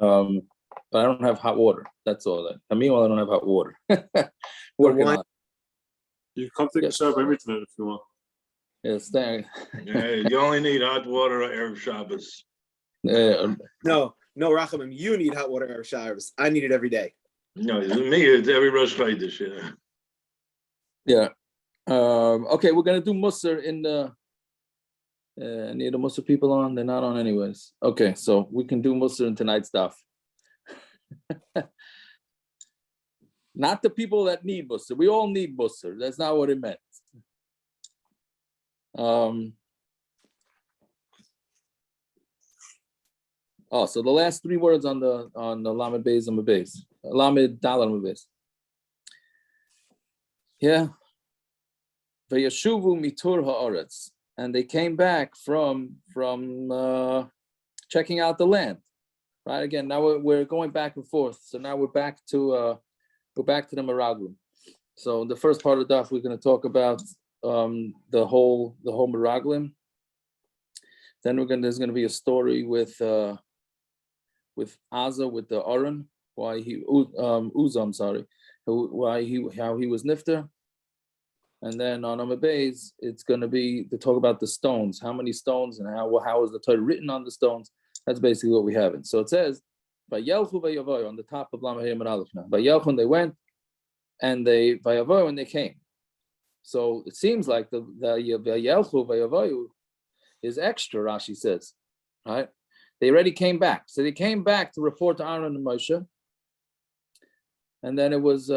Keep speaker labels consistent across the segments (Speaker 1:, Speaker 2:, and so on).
Speaker 1: But I don't have hot water. That's all. Meanwhile, I don't have hot water. Working on it.
Speaker 2: You come take a shot every tonight if you want.
Speaker 1: Yes, thank.
Speaker 3: You only need hot water on Erev Shabbos.
Speaker 4: No, Rachamim, you need hot water Erev Shabbos. I need it every day.
Speaker 3: No, me, it's every Rosh Chodesh.
Speaker 1: Yeah. Okay, we're gonna do Musar in the. Any of the Musar people on? They're not on anyways. Okay, so we can do Musar in tonight's stuff. Not the people that need Musar. We all need Musar. That's not what it meant. So the last three words on the Lamed Beis and Beis. Lamed Daled and Beis. Yeah. Vayashuvu mitur haaretz, and they came back from checking out the land. Right, again, now we're going back and forth. So now we're back to the Meraglim. So the first part of the daf, we're going to talk about the whole Meraglim. Then there's going to be a story with Asa, with the Aron, how he was nifter. And then on Amud Beis, it's going to be to talk about the stones, how many stones, and how is the Torah written on the stones. That's basically what we have. And so it says, Vayelchu vayavoyu on the top of Lam Hayim and Aleph now. Vayelchu, they went, and they vayavoyu when they came. So it seems like the Vayelchu vayavoyu is extra. Rashi says, right? They already came back, so they came back to report to Aaron and Moshe, and then it was,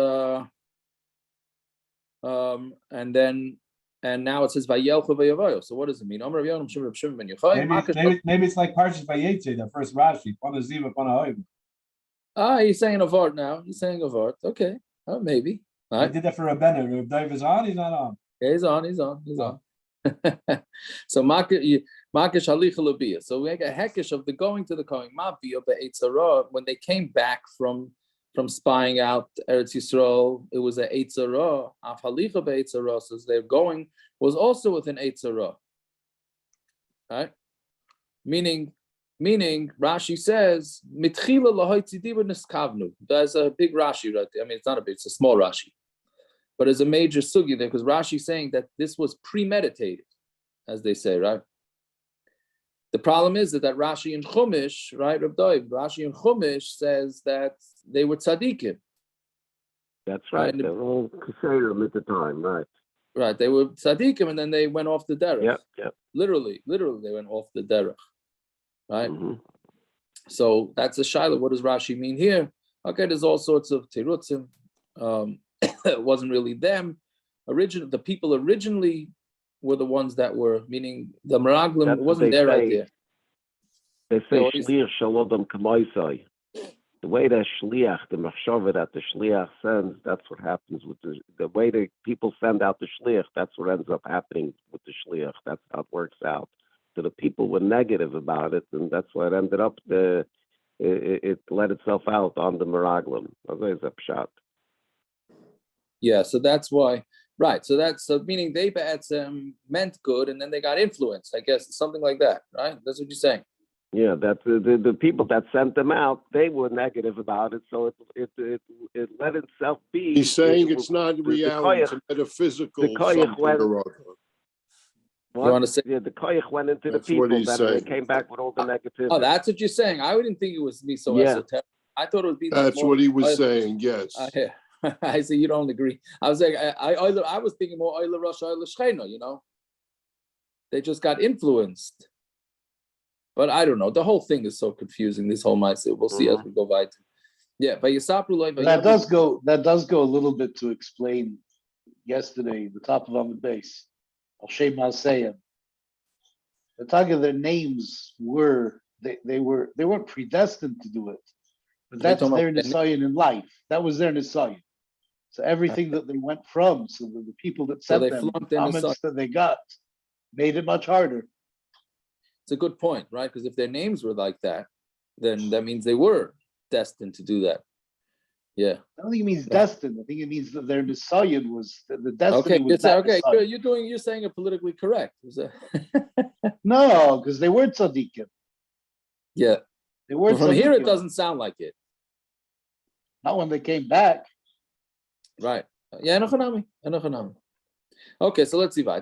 Speaker 1: and now it says Vayelchu vayavoyu. So what does it mean?
Speaker 5: Maybe it's like Parshas Vayetze, the first Rashi.
Speaker 1: He's saying a vart now. He's saying a vart. Okay, maybe.
Speaker 5: Right. I did that for Rabbeinu. If Dave is on, he's not on.
Speaker 1: Yeah, he's on. So Makish Halicha Labiyah. So we make a hekesh of the going to the Kohen Mavia be'etzara when they came back from spying out Eretz Yisrael. It was a eitzara. Af Halicha be'etzara. So they're going was also with an eitzara. Right? Meaning Rashi says mitchila lahoitzidiva niskavnu. There's a big Rashi right there. I mean, it's not a big, it's a small Rashi. But there's a major sugi there because Rashi's saying that this was premeditated, as they say, right? The problem is that Rashi in Chumash, right, Reb Doiv, Rashi in Chumash says that they were tzaddikim.
Speaker 6: That's right. They were all Kesherim at the time, right?
Speaker 1: Right, they were tzaddikim, and then they went off the derech.
Speaker 6: Yep.
Speaker 1: Literally, they went off the derech. Right?
Speaker 6: Mm-hmm.
Speaker 1: So that's a shaila. What does Rashi mean here? Okay, there's all sorts of terutzim. It wasn't really them. The people originally were the ones that were, meaning the Meraglim wasn't there right there.
Speaker 6: They say shliach shalodam kamaisai. The way that shliach, the machshava that the shliach sends, that's what happens with the way the people send out the shliach. That's what ends up happening with the shliach. That's how it works out. So the people were negative about it, and that's why it ended up. It let itself out on the Meraglim. That's a pshat.
Speaker 1: Yeah, so that's why. Right, so meaning they meant good, and then they got influenced. I guess something like that, right? That's what you're saying.
Speaker 6: Yeah, that the people that sent them out, they were negative about it, so it let itself be.
Speaker 2: He's saying it's not reality; it's a metaphysical.
Speaker 6: The koyach went.
Speaker 1: You want to say?
Speaker 6: Yeah, the koyach went into the people that they came back with all the negativity.
Speaker 1: Oh, that's what you're saying. I wouldn't think it was me so esoteric. I thought it would be.
Speaker 2: That's what he was saying. Yes.
Speaker 1: Yeah. I see you don't agree. I was like, I was thinking more Oila Rosh, Oila Shchena, you know. They just got influenced. But I don't know. The whole thing is so confusing. This whole mindset. We'll see as we go by. Yeah, but
Speaker 7: that does go a little bit to explain yesterday, the top of Amud Beis. Al Shem Maseyim. The talk of their names were they weren't predestined to do it. But that's their nisayon in life. That was their nisayon. So everything that they went from, so the people that sent them, the comments that they got, made it much harder.
Speaker 1: It's a good point, right? Because if their names were like that, then that means they were destined to do that. Yeah.
Speaker 7: I don't think it means destined. I think it means that their nisayon was the destiny.
Speaker 1: Okay, you're saying it politically correct.
Speaker 7: No, because they weren't tzaddikim.
Speaker 1: Yeah.
Speaker 7: They were
Speaker 1: But from here, it
Speaker 7: tzaddikim.
Speaker 1: doesn't sound like it.
Speaker 7: Not when they came back.
Speaker 1: Right. Yeah, enochanami. Okay, so let's see. When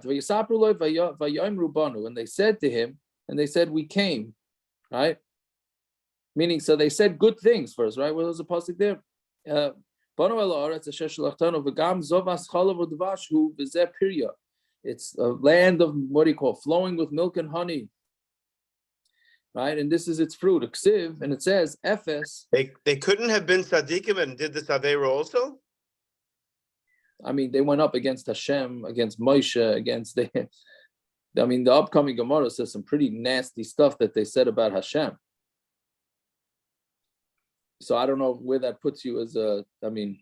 Speaker 1: they said to him, and they said, we came, right? Meaning, so they said good things first, right? Well, there's a pasuk there. It's a land of, what do you call, flowing with milk and honey, right? And this is its fruit, ksiv, and it says, Ephes.
Speaker 8: They couldn't have been tzaddikim and did this Aveira also?
Speaker 1: I mean, they went up against Hashem, against Moshe, against the. I mean, the upcoming Gemara says some pretty nasty stuff that they said about Hashem. So I don't know where that puts you as a. I mean,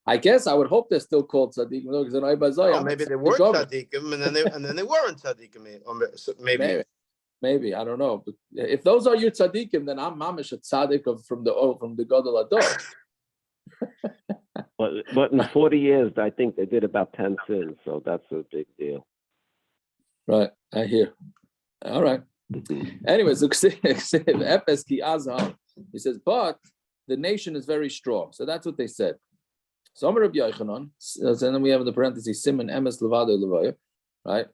Speaker 1: I guess I would hope they're still called tzaddikim.
Speaker 8: Oh, maybe they were tzaddikim and then they weren't tzaddikim.
Speaker 1: Maybe I don't know. But if those are your tzaddikim, then I'm mamish a tzaddik from the Gadol Ador.
Speaker 6: But in 40 years, I think they did about 10 sins, so that's a big deal.
Speaker 1: Right, I hear. All right. Anyways, he says, but the nation is very strong. So that's what they said. So Amar Rabbi Yochanan, and then we have in the parentheses Simon Emes Levado Levaya, right?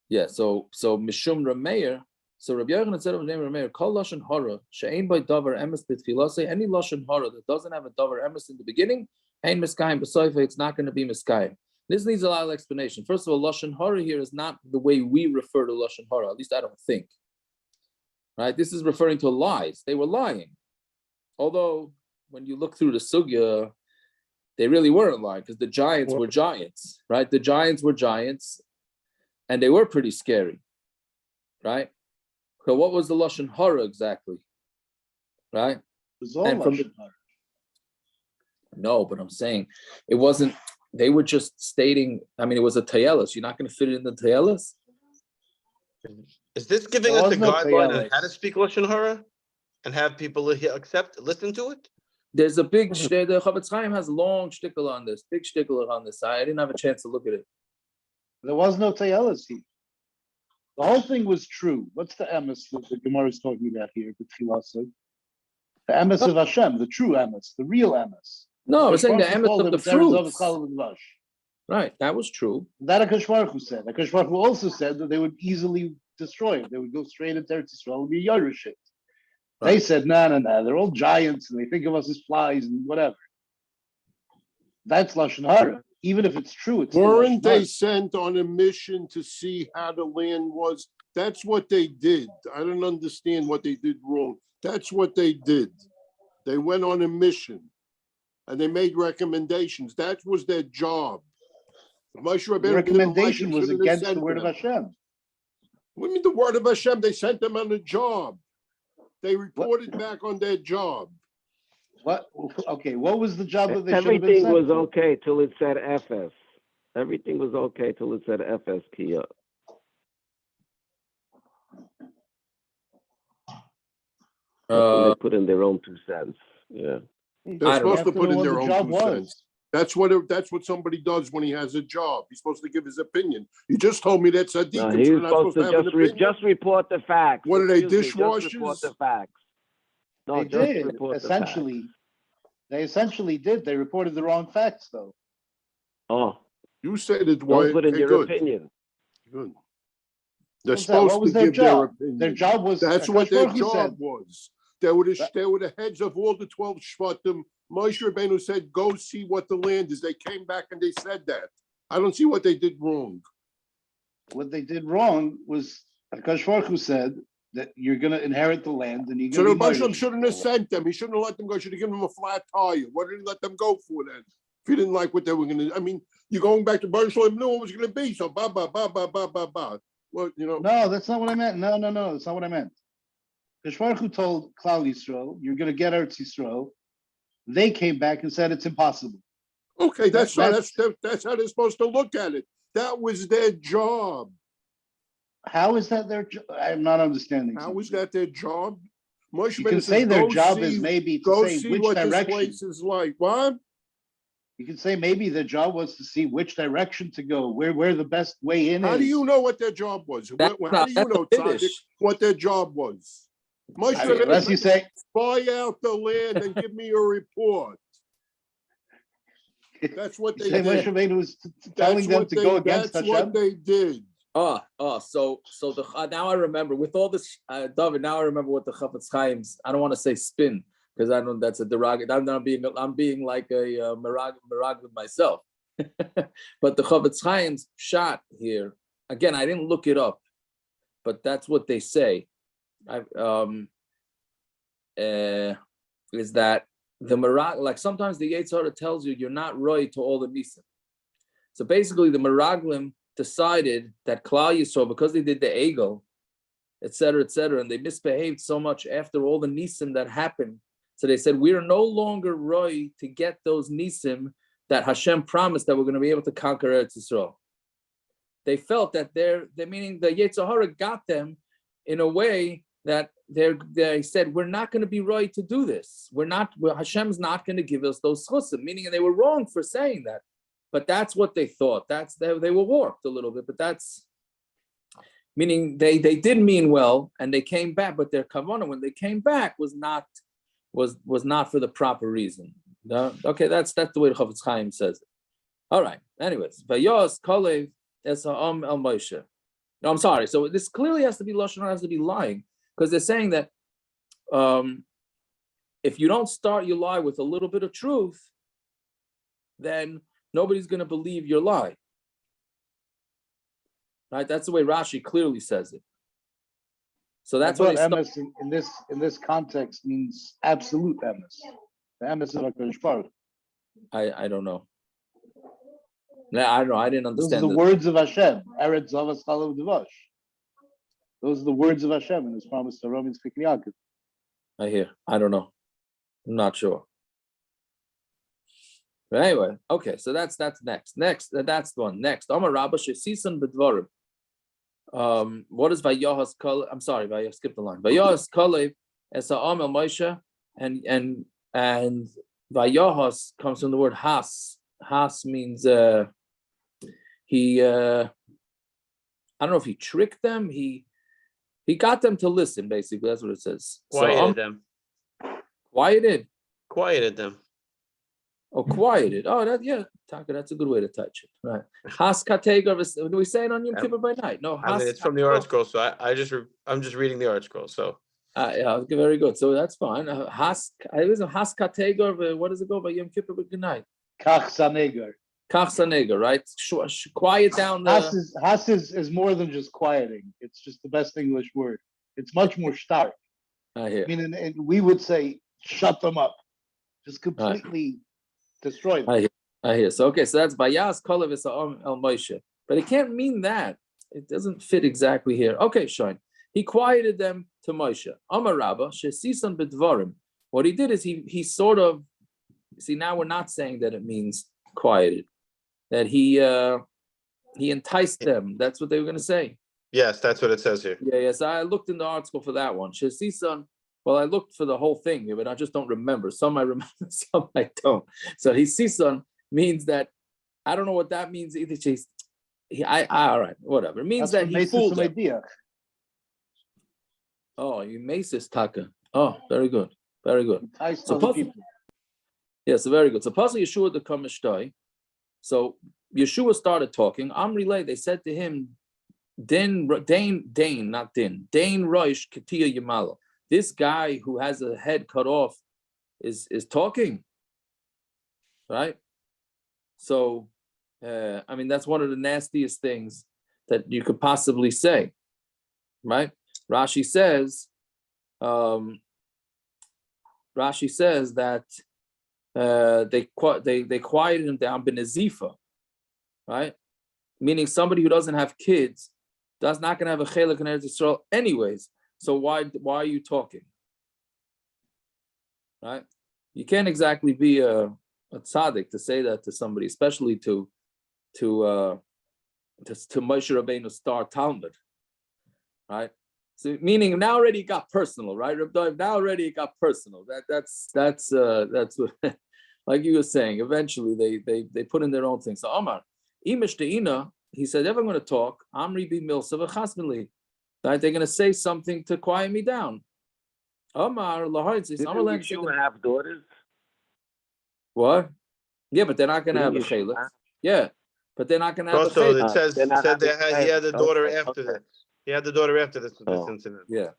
Speaker 1: Yeah. So Mishum Rameir. So Rabbi Yochanan said of the name Rameir, Kol Lashon Hara she'ein by davar emes b'tfilasei. Any Lashon Hara that doesn't have a davar emes in the beginning, ein miskayim b'soifa. It's not going to be miskayim. This needs a lot of explanation. First of all, Lashon Hara here is not the way we refer to Lashon Hara. At least I don't think. Right? This is referring to lies. They were lying. Although when you look through the sugya, they really weren't lying because the giants were giants, right? The giants were giants, and they were pretty scary, right? So what was the Lashon Hara exactly? Right?
Speaker 7: It was all
Speaker 1: And from
Speaker 7: Lashon Hara.
Speaker 1: No, but I'm saying it wasn't, they were just stating, I mean, it was a tayelis. You're not going to fit it in the tayelis?
Speaker 8: Is this giving
Speaker 7: There
Speaker 8: us a
Speaker 7: was no
Speaker 8: guideline on
Speaker 7: Tayelis.
Speaker 8: how to speak Lashon Hara and have people listen to it?
Speaker 1: There's a big, the Chavetz Chaim has a long shtickle on this, big shtickle on this. I didn't have a chance to look at it.
Speaker 7: There was no tayelis here. The whole thing was true. What's the emes that the Gemara is talking about here? The emes of Hashem, the true emes, the real emes.
Speaker 1: No, I was saying the
Speaker 7: Baruch Hu
Speaker 1: emes
Speaker 7: told
Speaker 1: of the
Speaker 7: them, "There is
Speaker 1: fruits.
Speaker 7: Challah v'Dvash."
Speaker 1: Right, that was true.
Speaker 7: That HaKadosh Baruch Hu said. HaKadosh Baruch Hu also said that they would easily destroy it. They would go straight into Eretz Yisrael and be Yerushit. They
Speaker 1: Right.
Speaker 7: said, no, they're all giants and they think of us as flies and whatever. That's Lashon Hara. Even if it's true, it's still
Speaker 2: Weren't
Speaker 7: Lashon
Speaker 2: they
Speaker 7: Hara.
Speaker 2: sent on a mission to see how the land was? That's what they did. I don't understand what they did wrong. That's what they did. They went on a mission and they made recommendations. That was their job. Moshe
Speaker 7: The
Speaker 2: Rabbeinu
Speaker 7: recommendation was
Speaker 2: shouldn't have
Speaker 7: against the
Speaker 2: sent
Speaker 7: word of
Speaker 2: them.
Speaker 7: Hashem.
Speaker 2: What do you mean the word of Hashem? They sent them on a job. They reported back on their job.
Speaker 7: What? Okay, what was the job that they should have been
Speaker 6: Everything
Speaker 7: sent
Speaker 6: was
Speaker 7: for?
Speaker 6: okay till it said FS. Everything was okay till it said FS Kia. They put in their own 2 cents. Yeah.
Speaker 2: They're
Speaker 1: I don't
Speaker 2: supposed to
Speaker 7: After
Speaker 2: put in
Speaker 7: what
Speaker 2: their
Speaker 7: the
Speaker 2: own
Speaker 7: job
Speaker 2: 2
Speaker 7: was.
Speaker 2: cents. That's what somebody does when he has a job. He's supposed to give his opinion. You just told me that's a
Speaker 6: No,
Speaker 2: deacon.
Speaker 6: he
Speaker 2: So
Speaker 6: was
Speaker 2: they're not
Speaker 6: supposed to
Speaker 2: have an opinion.
Speaker 6: just report the facts.
Speaker 2: What are they,
Speaker 6: Excuse me, just report
Speaker 2: dishwashers?
Speaker 6: the facts. No,
Speaker 7: They
Speaker 6: just
Speaker 7: did,
Speaker 6: report
Speaker 7: essentially. They essentially did. They reported the wrong facts, though.
Speaker 6: the facts. Oh,
Speaker 2: You said it,
Speaker 6: don't
Speaker 2: Dwight.
Speaker 6: put in
Speaker 2: Okay,
Speaker 6: your
Speaker 2: good.
Speaker 6: opinion.
Speaker 2: Good. They're
Speaker 7: What was that? What
Speaker 2: supposed
Speaker 7: was
Speaker 2: to
Speaker 7: their
Speaker 2: give their
Speaker 7: job?
Speaker 2: opinion.
Speaker 7: Their job was.
Speaker 2: That's
Speaker 7: HaKadosh
Speaker 2: what their
Speaker 7: Baruch Hu
Speaker 2: job
Speaker 7: said.
Speaker 2: was. They were the heads of all the 12 shvatim. Moshe Rabbeinu said, "Go see what the land is." They came back and they said that. I don't see what they did wrong.
Speaker 7: What they did wrong was HaKadosh Baruch Hu said that you're going to inherit the land and you're
Speaker 2: So
Speaker 7: going
Speaker 2: the
Speaker 7: to be
Speaker 2: Moshe
Speaker 7: Moshe.
Speaker 2: shouldn't have sent them. He shouldn't have let them go. He should have given them a flat tire. What did he let them go for then? If he didn't like what they were going to, I mean, you're going back to Baruch knew what was going to be. So ba ba ba ba ba ba ba. Well, you know.
Speaker 7: No, that's not what I meant. No, that's not what I meant. HaKadosh Baruch Hu told Klal Yisrael, you're going to get Eretz Yisrael. They came back and said it's impossible.
Speaker 2: Okay, that's how
Speaker 7: That's-
Speaker 2: they're supposed to look at it. That was their job.
Speaker 7: How is that their job? I'm not understanding.
Speaker 2: How is
Speaker 7: something.
Speaker 2: that their job? Moshe
Speaker 7: You can
Speaker 2: Rabbeinu
Speaker 7: say
Speaker 2: says,
Speaker 7: their
Speaker 2: "Go
Speaker 7: job
Speaker 2: see-
Speaker 7: is maybe to
Speaker 2: go
Speaker 7: say
Speaker 2: see
Speaker 7: which
Speaker 2: what this
Speaker 7: direction.
Speaker 2: place is like." What?
Speaker 7: You could say maybe the job was to see which direction to go, where the best way in
Speaker 2: How
Speaker 7: is.
Speaker 2: do you know what their job was?
Speaker 1: That's
Speaker 2: How do you
Speaker 1: that's a
Speaker 2: know, Tzaddik,
Speaker 1: finish.
Speaker 2: what their job was? Moshe
Speaker 7: I mean, unless you say
Speaker 2: spy out the land and give me a report. That's what they
Speaker 7: say Moshe
Speaker 2: did.
Speaker 7: Rabbeinu was telling them to go against
Speaker 2: That's
Speaker 7: Hashem.
Speaker 2: what they did.
Speaker 1: So the now I remember with all this, David. Now I remember what the Chafetz Chaim's. I don't want to say spin because I don't. That's a derogatory. I'm being like a mirag with myself. But the Chafetz Chaim's shot here again. I didn't look it up, but that's what they say. Is that the mirag? Like sometimes the Yetzer Hara tells you you're not right to all the nisim. So basically, the miraglim decided that Klal Yisrael, because they did the egel, etc., and they misbehaved so much after all the nisim that happened. So they said, we are no longer roy to get those nisim that Hashem promised that we're going to be able to conquer Eretz Yisrael. They felt that meaning the Yetzer Hara got them in a way that they said, we're not going to be roy to do this. Hashem's not going to give us those chusim, meaning they were wrong for saying that. But that's what they thought. They were warped a little bit, but that's meaning they did mean well and they came back, but their kavanah when they came back was not for the proper reason. Okay, that's the way the Chafetz Chaim says it. All right. Anyways, Vayos Kalev Esa'am El Moshe. No, I'm sorry. So this clearly has to be lashon hara, has to be lying, because they're saying that if you don't start your lie with a little bit of truth, then nobody's going to believe your lie. Right? That's the way Rashi clearly says it. So that's what
Speaker 7: emes in this context means absolute emes. The emes of HaKadosh Baruch Hu.
Speaker 1: I don't know. I don't know. I didn't understand.
Speaker 7: Those are the words of Hashem. Eretz Zavas Chalav Devash. Those are the words of Hashem in His promise to Romans Yaakov.
Speaker 1: I hear. I don't know. I'm not sure. But anyway, okay. So that's next. That's the one. Next, Amar Rabba Shesisan B'Dvarim. What is Vayahas Kalev? I'm sorry, I skipped the line. Vayahas Kalev Esa'am El Moshe, and Vayahas comes from the word has. Has means he. I don't know if he tricked them. He got them to listen. Basically, that's what it says.
Speaker 8: Quieted them.
Speaker 1: Quieted
Speaker 8: them.
Speaker 1: Oh, quieted. Oh, Taka, that's a good way to touch it. Right. Has kategar. Do we say it on Yom Kippur by night? No.
Speaker 8: I mean, it's from the Art Scroll, so I'm just reading the Art Scroll. So.
Speaker 1: Yeah, very good. So that's fine. Has kategar. What does it go by Yom Kippur? Good night.
Speaker 7: Kach Sanegar.
Speaker 1: Kach Sanegar, right? Quiet down.
Speaker 7: Has is more than just quieting. It's just the best English word. It's much more stark.
Speaker 1: I hear.
Speaker 7: I mean, and we would say, shut them up. Just completely destroy them.
Speaker 1: I hear. So okay, so that's Vayas Kalev Esa'am El Moshe. But it can't mean that. It doesn't fit exactly here. Okay, Shine. He quieted them to Moshe. Amar Rabba Shesisan B'Dvarim. What he did is he sort of, see, now we're not saying that it means quieted, that he enticed them. That's what they were going to say.
Speaker 8: Yes, that's what it says here.
Speaker 1: Yeah. So I looked in the article for that one. Shesisan. Well, I looked for the whole thing here, but I just don't remember. Some I remember, some I don't. So Sisan means that I don't know what that means either. All right, whatever. It means that he fooled them.
Speaker 7: Idea.
Speaker 1: Oh, you maces Taka. Oh, very good. Very good. So very good. So Pasal Yeshua the Kamishtai. So Yeshua started talking. Amri, they said to him, Dain Roish Katia Yamala. This guy who has a head cut off is talking, right? So, I mean, that's one of the nastiest things that you could possibly say, right? Rashi says that they quieted him down b'nezifa, right? Meaning somebody who doesn't have kids does not going to have a chelek in Eretz Yisrael anyways. So why are you talking? Right? You can't exactly be a tzaddik to say that to somebody, especially to Moshe Rabbeinu's star Talmud, right? So meaning now already it got personal, right? Reb Doiv, now already it got personal. That's what. like you were saying, eventually they put in their own thing. So Omar, Imish Deina, he said, if I'm going to talk, Amri bi milsa v'chasmili. Right? They're going to say something to quiet me down. Omar, Lahoitz,
Speaker 6: Didn't Yeshua have daughters?
Speaker 1: What? Yeah, but they're not going to have a
Speaker 6: Didn't Yeshua
Speaker 1: chalif. Yeah, but they're not going to have a
Speaker 8: Also,
Speaker 1: chalif.
Speaker 8: it says
Speaker 6: they're not
Speaker 8: said
Speaker 6: having
Speaker 8: that he had a daughter
Speaker 6: okay,
Speaker 8: after
Speaker 6: okay.
Speaker 8: that. He had the daughter after this
Speaker 6: Oh.
Speaker 8: incident.
Speaker 1: Yeah.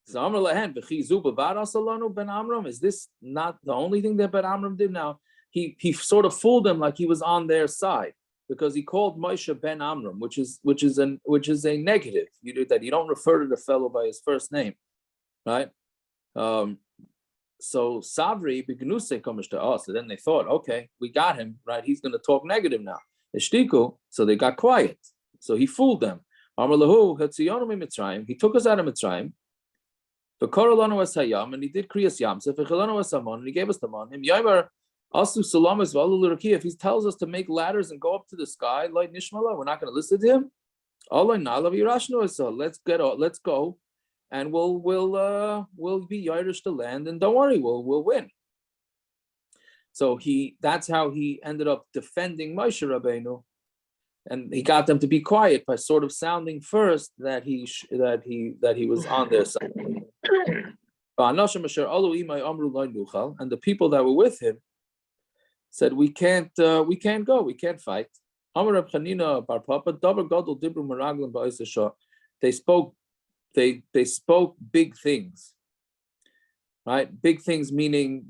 Speaker 1: So Amr Lahan, V'chizu b'vadas alanu ben Amram. Is this not the only thing that Ben Amram did now? He sort of fooled them like he was on their side because he called Moshe Ben Amram, which is a negative. You do that. You don't refer to the fellow by his first name, right? So Savri Bignuse comes to us. And then they thought, okay, we got him, right? He's going to talk negative now. Ishtiku, so they got quiet. So he fooled them. Amr Lahu Hatziyonu Mitzrayim. He took us out of Mitzrayim. The Korolano was Hayam, and he did Kriyas Yamsef, Echelano was Samon, and he gave us the mon. Him Yaimer Asu Salamas Valuluraki. If he tells us to make ladders and go up to the sky, like Nishmala, we're not going to listen to him. Allah Nalav Yerashnu. So let's go, and we'll be Irish to land, and don't worry, we'll win. So that's how he ended up defending Moshe Rabbeinu, and he got them to be quiet by sort of sounding first that he was on their side. And the people that were with him said, "We can't go, we can't fight." They spoke big things, right? Big things meaning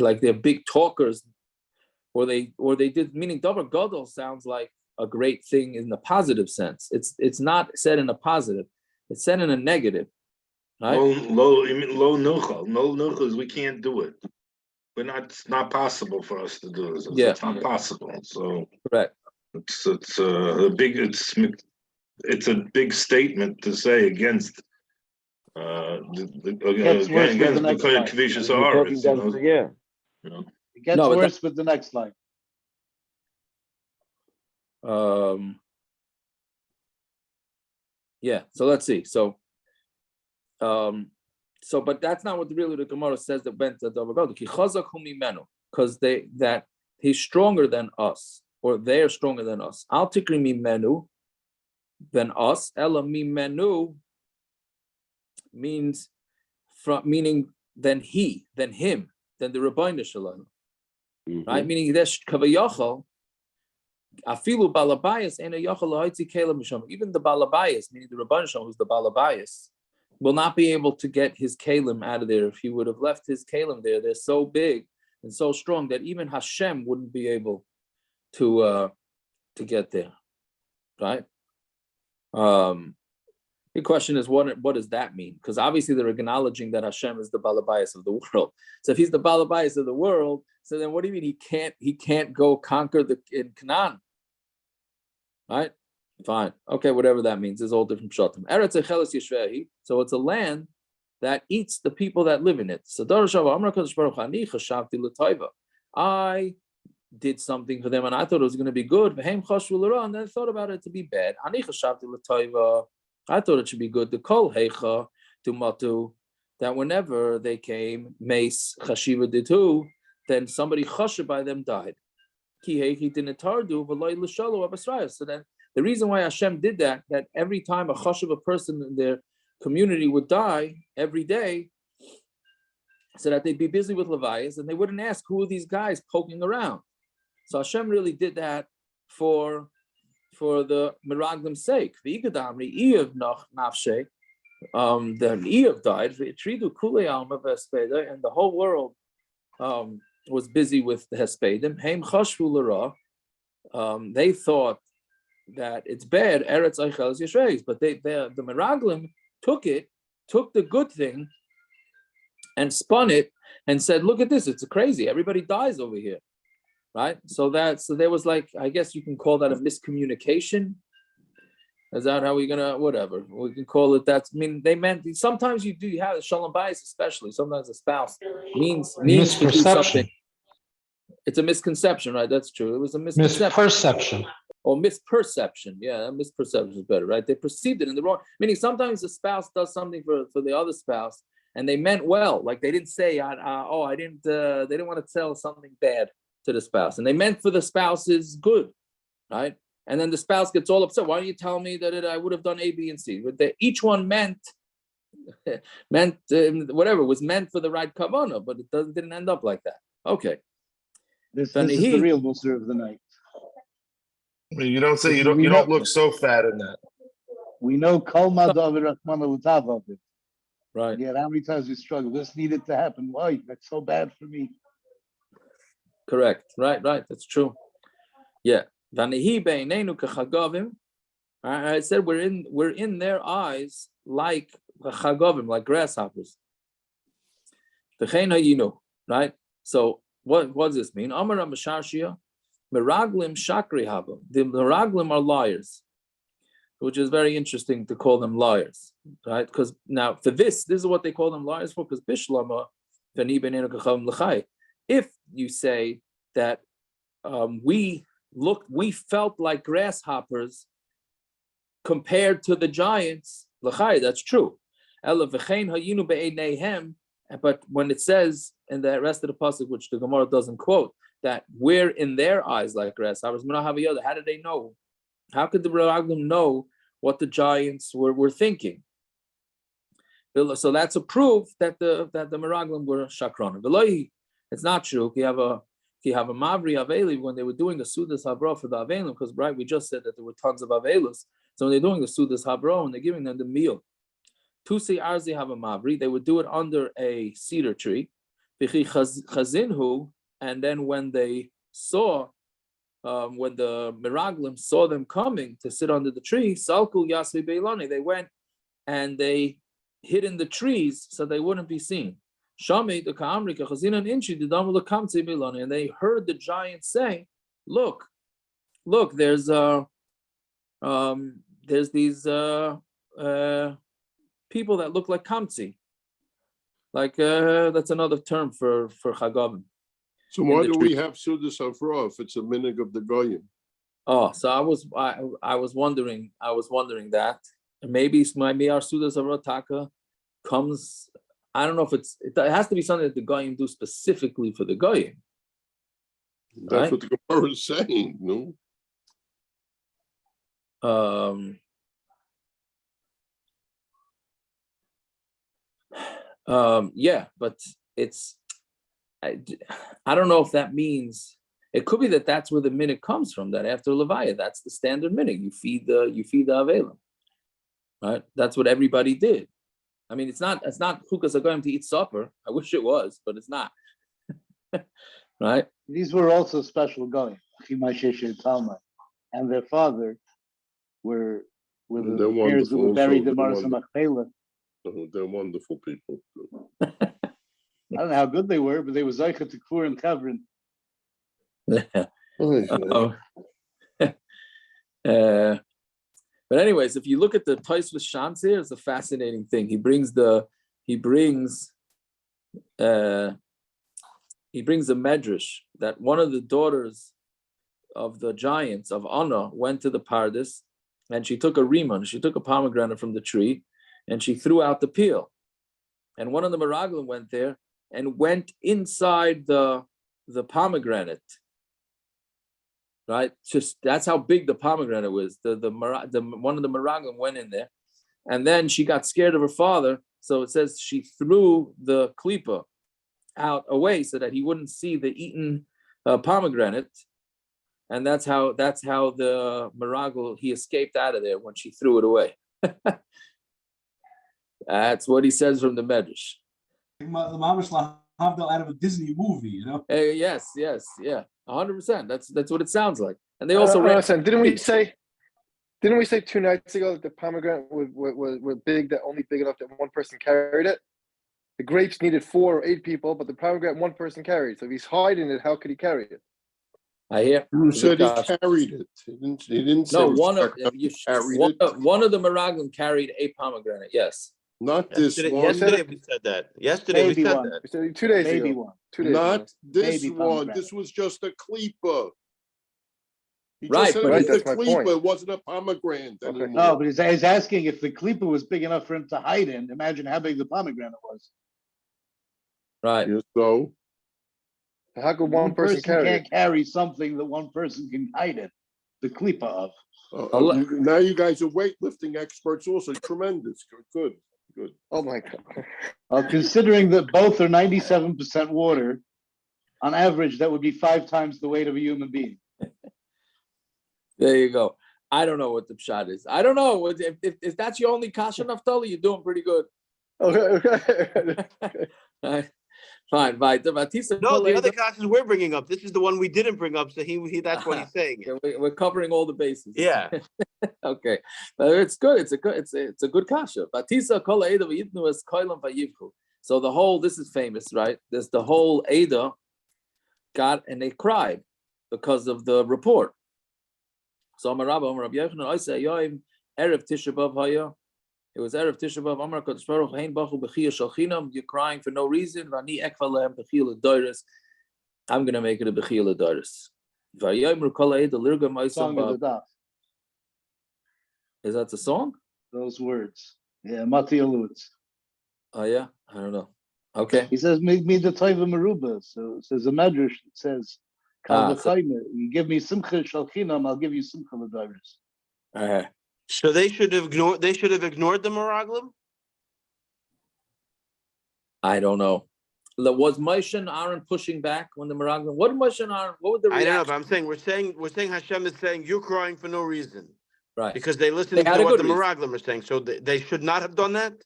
Speaker 1: like they're big talkers. Or they did, meaning Davar Gadol sounds like a great thing in the positive sense. It's not said in a positive, it's said in a negative. Right?
Speaker 3: Low nuchal. We can't do it. It's not possible for us to do this. It's not possible. So
Speaker 1: correct.
Speaker 3: It's a big statement to say against against the Kvishas Aris.
Speaker 7: It gets worse with the next line.
Speaker 1: Yeah. So let's see. So but that's not what really the Gemara says that went to Davar because that he's stronger than us, or they're stronger than us. Al tikri mimenu than us. Ela mimenu means meaning than him, than the Rabbeinu Shalom. Right? Meaning there's kavayachal. Afilu balabayas and a yachal ha'itzi kela misham. Even the balabayas, meaning the Rabban Shalom, who's the balabayas, will not be able to get his kalim out of there. If he would have left his kalim there, they're so big and so strong that even Hashem wouldn't be able to get there. Right? The question is, what does that mean? Because obviously they're acknowledging that Hashem is the balabayas of the world. So if he's the balabayas of the world, so then what do you mean he can't go conquer in Canaan? Right? Fine. Okay, whatever that means. There's all different pshatim. Eretz Echeles Yishvehi. So it's a land that eats the people that live in it. I did something for them and I thought it was going to be good. And I thought about it to be bad. I thought it should be good. The kol heicha to matu, that whenever they came, mace chashiva ditu, then somebody chashiv by them died. So then the reason why Hashem did that every time a chashiv, a person in their community would die every day, so that they'd be busy with levayas and they wouldn't ask who are these guys poking around. So Hashem really did that for the Meraglim's sake. The Eev died, and the whole world was busy with the Hespedim. They thought that it's bad, Eretz Eicheles Yishreis, but the Meraglim took the good thing and spun it and said, look at this, it's crazy, everybody dies over here. Right? So there was, like, I guess you can call that a miscommunication. Is that how we're gonna, whatever we can call it? They meant sometimes you have shalom bayis, especially sometimes a spouse means misperception. It's a misconception, right? That's true. It was a misperception. Or misperception. Yeah, misperception is better, right? They perceived it in the wrong. Meaning sometimes the spouse does something for the other spouse, and they meant well. Like they didn't say, I didn't. They didn't want to tell something bad to the spouse, and they meant for the spouse's good, right? And then the spouse gets all upset. Why don't you tell me that I would have done A, B, and C? But each one meant whatever was meant for the right kavanah, but it didn't end up like that. Okay.
Speaker 7: This is the real Musar of the night.
Speaker 9: You don't say you don't look so fat in that.
Speaker 7: We know Kol Madav Rahman L'Tav.
Speaker 1: Right.
Speaker 7: Yeah, how many times we struggle. This needed to happen. Why? That's so bad for me.
Speaker 1: Correct. Right. That's true. Yeah. I said we're in their eyes like chagavim, like grasshoppers. Right? So what does this mean? Amar Masharshia, Meraglim Shakri Haba. The Meraglim are liars, which is very interesting to call them liars, right? Because now for this is what they call them liars for, because Bishlama, if you say that we felt like grasshoppers compared to the giants, that's true. But when it says in the rest of the pasuk, which the Gemara doesn't quote, that we're in their eyes like grasshoppers, how did they know? How could the Meraglim know what the giants were thinking? So that's a proof that the Meraglim were shakron. It's not true. If you have a Mavri Aveli, when they were doing the Sudas Habra for the Avelim, because right, we just said that there were tons of Avelus. So when they're doing the Sudas Habra and they're giving them the meal, Tusi Arzi have a Mavri, they would do it under a cedar tree. Chazinhu, and then when they saw, when the Meraglim saw them coming to sit under the tree, Salku Yasvi Beiloni, they went and they hid in the trees so they wouldn't be seen. Shami the Ka'amrika Chazina Inchi the Damula Kamtsi Beiloni, and they heard the giant say, Look, there's these people that look like kamtzi, like that's another term for chagavim.
Speaker 2: So why do we have Sudas Havra if it's a minig of the Goyim?
Speaker 1: Oh, so I was wondering that maybe our Sudas Havra taka comes. I don't know if it has to be something that the Goyim do specifically for the Goyim.
Speaker 2: That's right? What the Gemara is saying, no?
Speaker 1: Yeah, but I don't know if that means it could be that that's where the minute comes from. That after Levaya, that's the standard minute. You feed the Avelim, right? That's what everybody did. I mean, it's not chukas are going to eat supper. I wish it was, but it's not. Right?
Speaker 7: These were also special Goyim, and their father were the parents who were buried in Mars and Machpelah.
Speaker 2: They're wonderful people.
Speaker 7: I don't know how good they were, but they were Zaycha to Kfur and Kavrin.
Speaker 1: But anyways, if you look at the Tosfos Shantz here, it's a fascinating thing. He brings a medrash that one of the daughters of the giants of Anna went to the Pardes, and she took a riman, she took a pomegranate from the tree, and she threw out the peel. And one of the Meraglim went there and went inside the pomegranate. Right? Just that's how big the pomegranate was. The one of the Meraglim went in there, and then she got scared of her father. So it says she threw the klipa out away so that he wouldn't see the eaten pomegranate. And that's how the Meragl, he escaped out of there when she threw it away. That's what he says from the Medrash.
Speaker 5: Out of a Disney movie, you know?
Speaker 1: Yes, yeah, 100%. That's what it sounds like. And they also
Speaker 9: didn't we say 2 nights ago that the pomegranate was big, that only big enough that one person carried it? The grapes needed 4 or 8 people, but the pomegranate one person carried. So if he's hiding it, how could he carry it?
Speaker 1: I hear.
Speaker 2: Who said he carried it? He didn't say
Speaker 1: no, one of the Meraglim carried a pomegranate. Yes.
Speaker 2: Not this one.
Speaker 8: Yesterday we said that. Yesterday we said that.
Speaker 9: We said 2 days
Speaker 7: Maybe
Speaker 9: ago.
Speaker 7: One.
Speaker 9: 2 days
Speaker 2: Not
Speaker 9: ago.
Speaker 2: this
Speaker 7: Maybe
Speaker 2: one.
Speaker 7: pomegranate.
Speaker 2: This was just a klipa. He
Speaker 1: Right,
Speaker 2: just said
Speaker 1: but
Speaker 2: it was
Speaker 9: that's
Speaker 2: a
Speaker 9: my
Speaker 2: klipa.
Speaker 9: point.
Speaker 2: It wasn't a pomegranate anymore.
Speaker 7: No, but he's asking if the klipa was big enough for him to hide in. Imagine how big the pomegranate was.
Speaker 1: Right.
Speaker 2: Yeah, so
Speaker 9: How could one person carry
Speaker 7: can't
Speaker 9: it?
Speaker 7: carry something that one person can hide it, the klipa of.
Speaker 2: now you guys are weightlifting experts also. Tremendous. Good.
Speaker 9: Oh my God.
Speaker 7: Considering that both are 97% water, on average, that would be 5 times the weight of a human being.
Speaker 1: There you go. I don't know what the pshat is. I don't know. If that's your only kasha, Naftali, you're doing pretty good.
Speaker 9: Okay.
Speaker 1: Right. Fine. Right.
Speaker 8: No, the other classes we're bringing up. This is the one we didn't bring up, so he that's what he's saying.
Speaker 1: We're covering all the bases.
Speaker 8: Yeah.
Speaker 1: Okay. It's good. It's a good kasha. Batisa kol Eda v'yitnu es koilam v'yivku. So the whole, this is famous, right? There's the whole Eda got, and they cried because of the report. So Amar Rabbi Yochanan, I say, Yoim erev Tisha B'av haya. It was erev Tisha B'av. Amar Kodesh Baruch Hein Bachu B'chiyah Shel Chinam. You're crying for no reason. V'ani ekva lehem B'chiyah L'Doros. I'm gonna make it a B'chiyah L'Doros. V'yomru kol ha'eda lirgam ma'aseh
Speaker 7: Song of the Daf.
Speaker 1: Is that the song?
Speaker 7: Those words. Yeah, Mati Alutz.
Speaker 1: Oh yeah, I don't know. Okay.
Speaker 7: He says, "Make me the Taiva Meruba." So it says a medrash that says, "Kal v'chayme." You give me simcha shel chinam, I'll give you simcha l'dayros.
Speaker 8: So they should have ignored. They should have ignored the Meraglim.
Speaker 1: I don't know. Was Moshe and Aaron pushing back when the Meraglim? What did Moshe and Aaron? What was the reaction?
Speaker 8: I don't know, but I'm saying we're saying Hashem is saying you're crying for no reason,
Speaker 1: right?
Speaker 8: Because they listened to what the Meraglim are saying. So they should not have done that.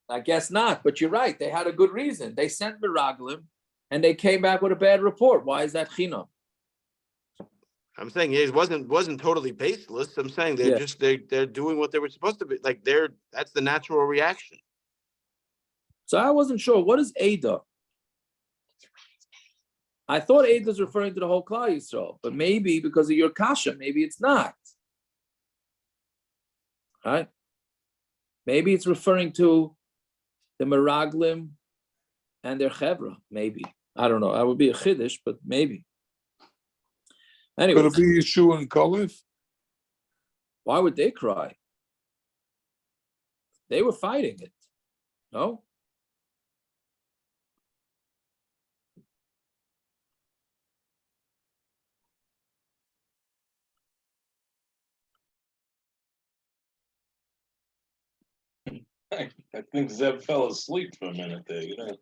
Speaker 1: I guess not. But you're right. They had a good reason. They sent Meraglim, and they came back with a bad report. Why is that chinam?
Speaker 8: I'm saying it wasn't totally baseless. I'm saying they're doing what they were supposed to be. Like that's the natural reaction.
Speaker 1: So I wasn't sure. What is Ada? I thought Ada is referring to the whole Klal Yisrael, but maybe because of your kasha, maybe it's not. Right? Maybe it's referring to the Meraglim and their chevra. Maybe, I don't know. That would be a chiddush, but maybe. Anyway,
Speaker 10: could it be Yeshua and Kalev?
Speaker 1: Why would they cry? They were fighting it. No.
Speaker 3: I think Zeb fell asleep for a minute there. You know.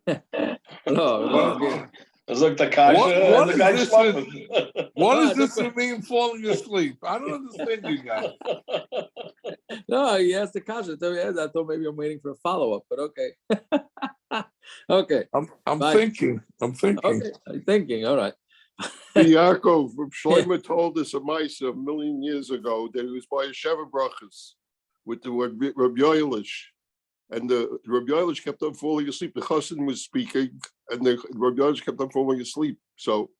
Speaker 1: No.
Speaker 3: It's like the kasha and the guy slumping.
Speaker 10: What does this mean, falling asleep? I don't understand you guys.
Speaker 1: No, he asked the kasha. I thought maybe I'm waiting for a follow-up, but okay. Okay.
Speaker 10: I'm thinking.
Speaker 1: Okay, I'm thinking. All right.
Speaker 2: Yaakov, Shlomo told us a mice a million years ago that he was by a Sheva Brachas with the word Rabbi Yoelish. And the Rabbi Yoelish kept on falling asleep. The Chassan was speaking, and the Rabbi Yoelish kept on falling asleep. So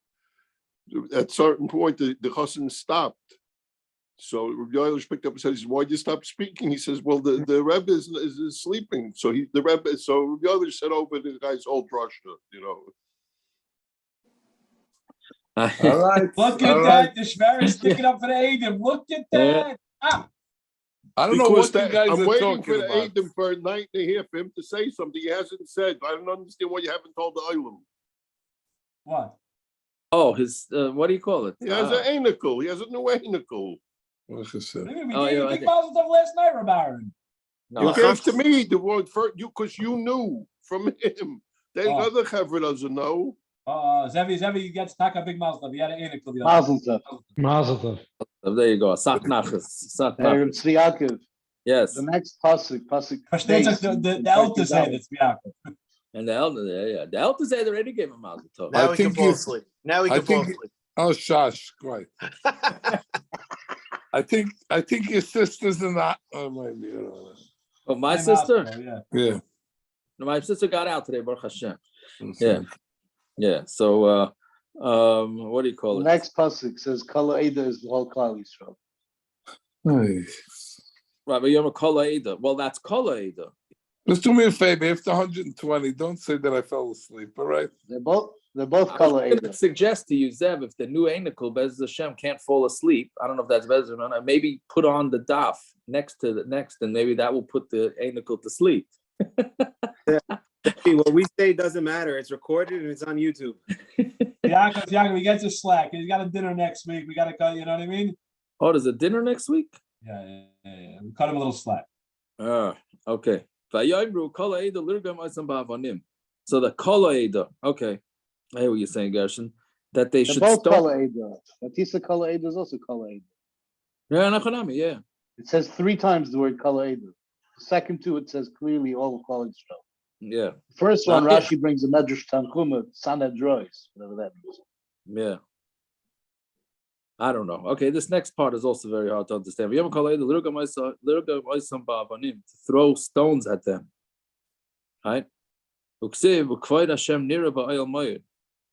Speaker 2: at a certain point, the Chassan stopped. So Rabbi Yoelish picked up and said, "Why'd you stop speaking?" He says, "Well, the Rebbe is sleeping." So Rabbi Yoelish said over the guy's whole drasha, you know.
Speaker 10: All right.
Speaker 5: Look at that. The Shver is sticking up for the Adam. Look at that.
Speaker 10: I don't know what you guys
Speaker 2: I'm
Speaker 10: are
Speaker 2: waiting
Speaker 10: talking
Speaker 2: for the
Speaker 10: about.
Speaker 2: Adam for a night and a half for him to say something he hasn't said. I don't understand why you haven't told the Olam.
Speaker 5: What?
Speaker 1: Oh, his what do you call it?
Speaker 2: He has an anicle. He has a new anicle.
Speaker 10: What's it say?
Speaker 5: We gave big mazel tov last night, Rabaron.
Speaker 2: You gave to me the word for you because you knew from him. The other Chevra doesn't know.
Speaker 5: Zevi gets stuck a big mazel tov. He had an anicle.
Speaker 7: Mazel tov.
Speaker 5: Mazel tov.
Speaker 1: There you go. Tzvi
Speaker 7: Yaakov.
Speaker 1: Yes.
Speaker 7: The next pasuk.
Speaker 5: The elder said it's Yaakov.
Speaker 1: And the elder, the elder said already gave him mazel tov.
Speaker 8: Now we can fall asleep. Now we can fall asleep.
Speaker 10: Oh, shush! Great. I think your sister's in that. Oh, maybe. I don't know.
Speaker 1: Oh, my sister.
Speaker 10: Yeah.
Speaker 1: No, my sister got out today, Baruch Hashem.
Speaker 10: Okay.
Speaker 1: Yeah. So, what do you call it?
Speaker 7: The next pasuk says, "Kala Eda is the whole Klal Yisrael."
Speaker 1: Right, but you're a Kol Eda. Well, that's Kol Eda.
Speaker 10: Just do me a favor. After 120, don't say that I fell asleep. All right.
Speaker 7: They're both
Speaker 1: I
Speaker 7: Kala
Speaker 1: was going to suggest to you, Zev, if the new Einikel, Bez Hashem, can't fall asleep, I don't know if that's Bez or not, maybe put on the daf next, and maybe that will put the Einikel to sleep.
Speaker 4: What we say doesn't matter. It's recorded and it's on YouTube.
Speaker 5: Yaakov, we get your slack. He's got a dinner next week. We got to cut. You know what I mean?
Speaker 1: Oh, there's a dinner next week?
Speaker 5: Yeah. We cut him a little slack.
Speaker 1: Okay. So the Kol Eda, okay. I hear what you're saying, Gershon. That they should
Speaker 7: both
Speaker 1: stop.
Speaker 7: Kol Eda. Batisa Kol Eda is also Kol Eda.
Speaker 1: Yeah.
Speaker 7: It says 3 times the word Kol Eda. The second 2, it says clearly all of Kol Yisrael.
Speaker 1: Yeah.
Speaker 7: First one, Rashi brings a Medrash Tanchuma, Sanhedrois, whatever that means.
Speaker 1: Yeah. I don't know. Okay, this next part is also very hard to understand. To throw stones at them. Right?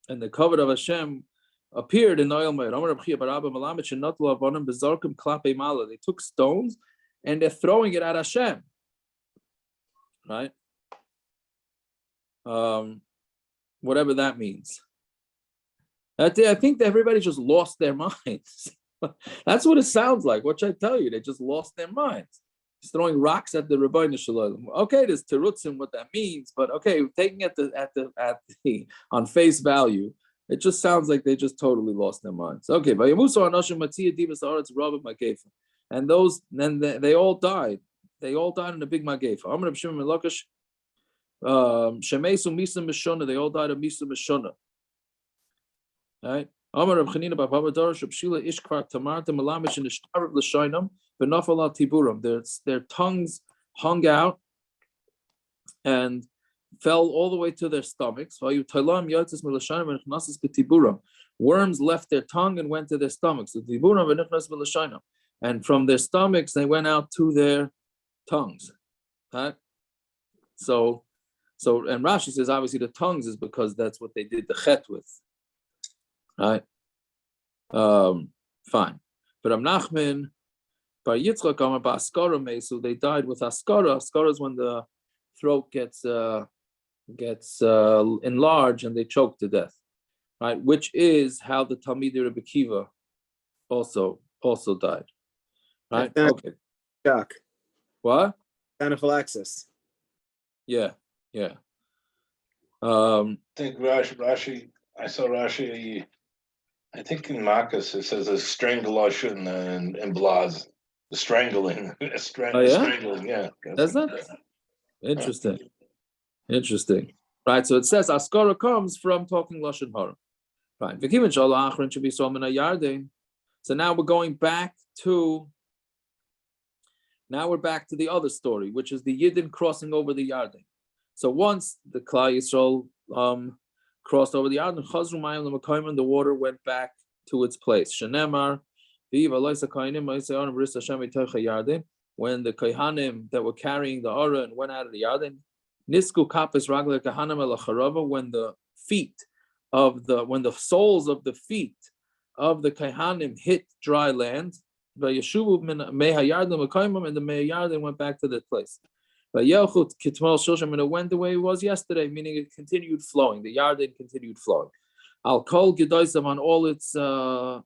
Speaker 1: And the cover of Hashem appeared in the oil Meir. They took stones and they're throwing it at Hashem. Right? Whatever that means. I think that everybody just lost their minds. That's what it sounds like. What should I tell you? They just lost their minds. He's throwing rocks at the Rebbeinu Shalom. Okay, there's terutzim what that means, but okay, taking it on face value, it just sounds like they just totally lost their minds. Okay, and those then they all died. They all died in a big magefa. They all died of Misa Mishona. Right? Their tongues hung out and fell all the way to their stomachs. Worms left their tongue and went to their stomachs. And from their stomachs they went out to their tongues. Right? So and Rashi says obviously the tongues is because that's what they did the chet with. Right? Fine. But Nachman, by Yitzchak Amar Ba'askara Mesu, they died with Askara. Askara is when the throat gets enlarged and they choke to death. Right? Which is how the Talmidei Rebbe Kiva also died. Right? Okay.
Speaker 4: Shock.
Speaker 1: What?
Speaker 4: Anaphylaxis.
Speaker 1: Yeah.
Speaker 3: I think Rashi. I saw Rashi. I think in Marcus it says a strangulation and blaz, the strangling, strangling. Yeah.
Speaker 1: That's that. Interesting. Right. So it says Askara comes from talking lashon hara. Right. So now we're going back to. Now we're back to the other story, which is the Yidden crossing over the Yarden. So once the Klal Yisrael crossed over the Yarden, the water went back to its place. Shenemar, when the Kohanim that were carrying the Aron went out of the Yarden, Nisku kapes ragler kahanim elacharava, when the soles of the feet of the Kohanim hit dry land, and the Mehayarden went back to that place. But Yelchut Kitmal Shosham, and it went the way it was yesterday, meaning it continued flowing. The Yarden continued flowing. I'll call Gedoisam on all its on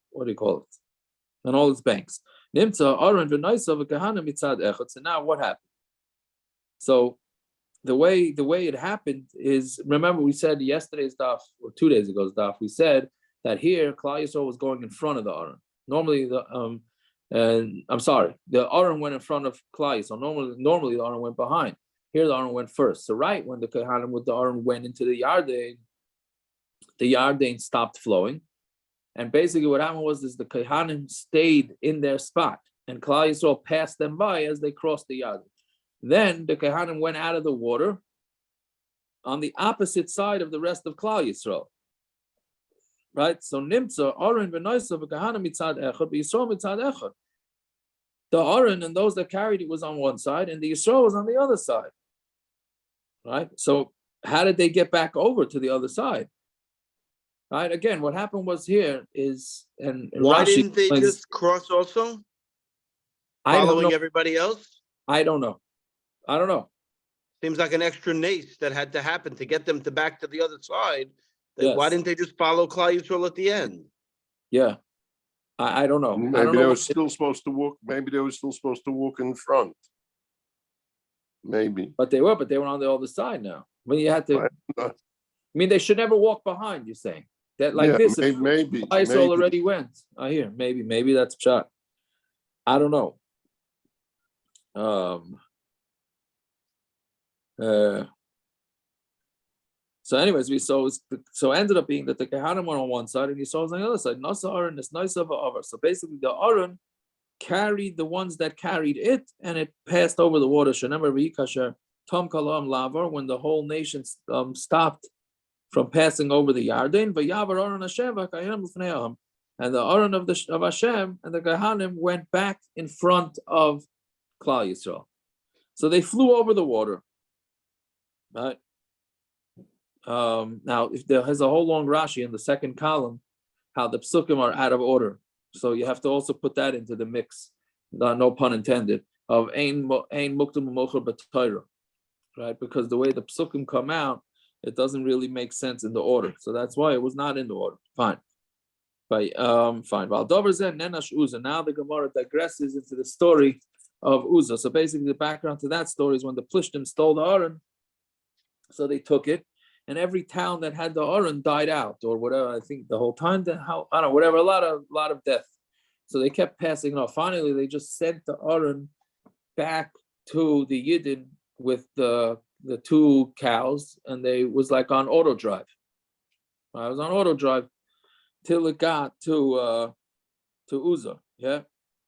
Speaker 1: all its banks. Nimtza Aron v'Noisa v'Kahana mitzad echad. So now what happened? So the way it happened is, remember we said yesterday's daf or 2 days ago's daf, we said that here Klal Yisrael was going in front of the Aron. Normally the Aron went in front of Klal Yisrael. Normally the Aron went behind. Here the Aron went first. So right when the Kohanim with the Aron went into the Yarden stopped flowing. And basically what happened was the Kohanim stayed in their spot and Klal Yisrael passed them by as they crossed the Yarden. Then the Kohanim went out of the water on the opposite side of the rest of Klal Yisrael. Right? So Nimtza, Aron, V'Noisa, V'Kahana mitzad echad, V'Yisrael mitzad echad. The Aron and those that carried it was on one side and the Yisrael was on the other side. Right? So how did they get back over to the other side? Right? Again, what happened was here is, and
Speaker 8: why
Speaker 1: Rashi
Speaker 8: didn't they just cross also? Following everybody else?
Speaker 1: I don't know.
Speaker 8: Seems like an extra nace that had to happen to get them back to the other side.
Speaker 1: Yes.
Speaker 8: Why didn't they just follow Klal Yisrael at the end?
Speaker 1: Yeah. I don't know.
Speaker 2: Maybe they were still supposed to walk. Maybe they were still supposed to walk in front. Maybe.
Speaker 1: But they were on the other side now. When you had to, I mean, they should never walk behind. You're saying that like this.
Speaker 2: Maybe.
Speaker 1: Yisrael already went. I hear. Maybe that's shot. I don't know. So anyways, so ended up being that the Kehanim went on one side and Yisrael was on the other side. Nasa Aaron is nice of over. So basically the Aaron carried the ones that carried it and it passed over the water. Tom Kalam Lavar, when the whole nation stopped from passing over the Yarden, and the Aaron of Hashem and the Kehanim went back in front of Klal Yisrael. So they flew over the water. Right. Now, if there has a whole long Rashi in the second column, how the psukim are out of order, so you have to also put that into the mix. No pun intended. Of ein muktam mocher b'Torah, right? Because the way the psukim come out, it doesn't really make sense in the order. So that's why it was not in the order. Fine. Fine. Now the Gemara digresses into the story of Uzzah. So basically, the background to that story is when the Plishtim stole the Aron, so they took it, and every town that had the Aron died out, or whatever. I think the whole time, I don't know, whatever, a lot of death. So they kept passing it off. Finally, they just sent the Aron back to the Yidden with the two cows, and they was like on auto drive. I was on auto drive till it got to Uzzah. Yeah.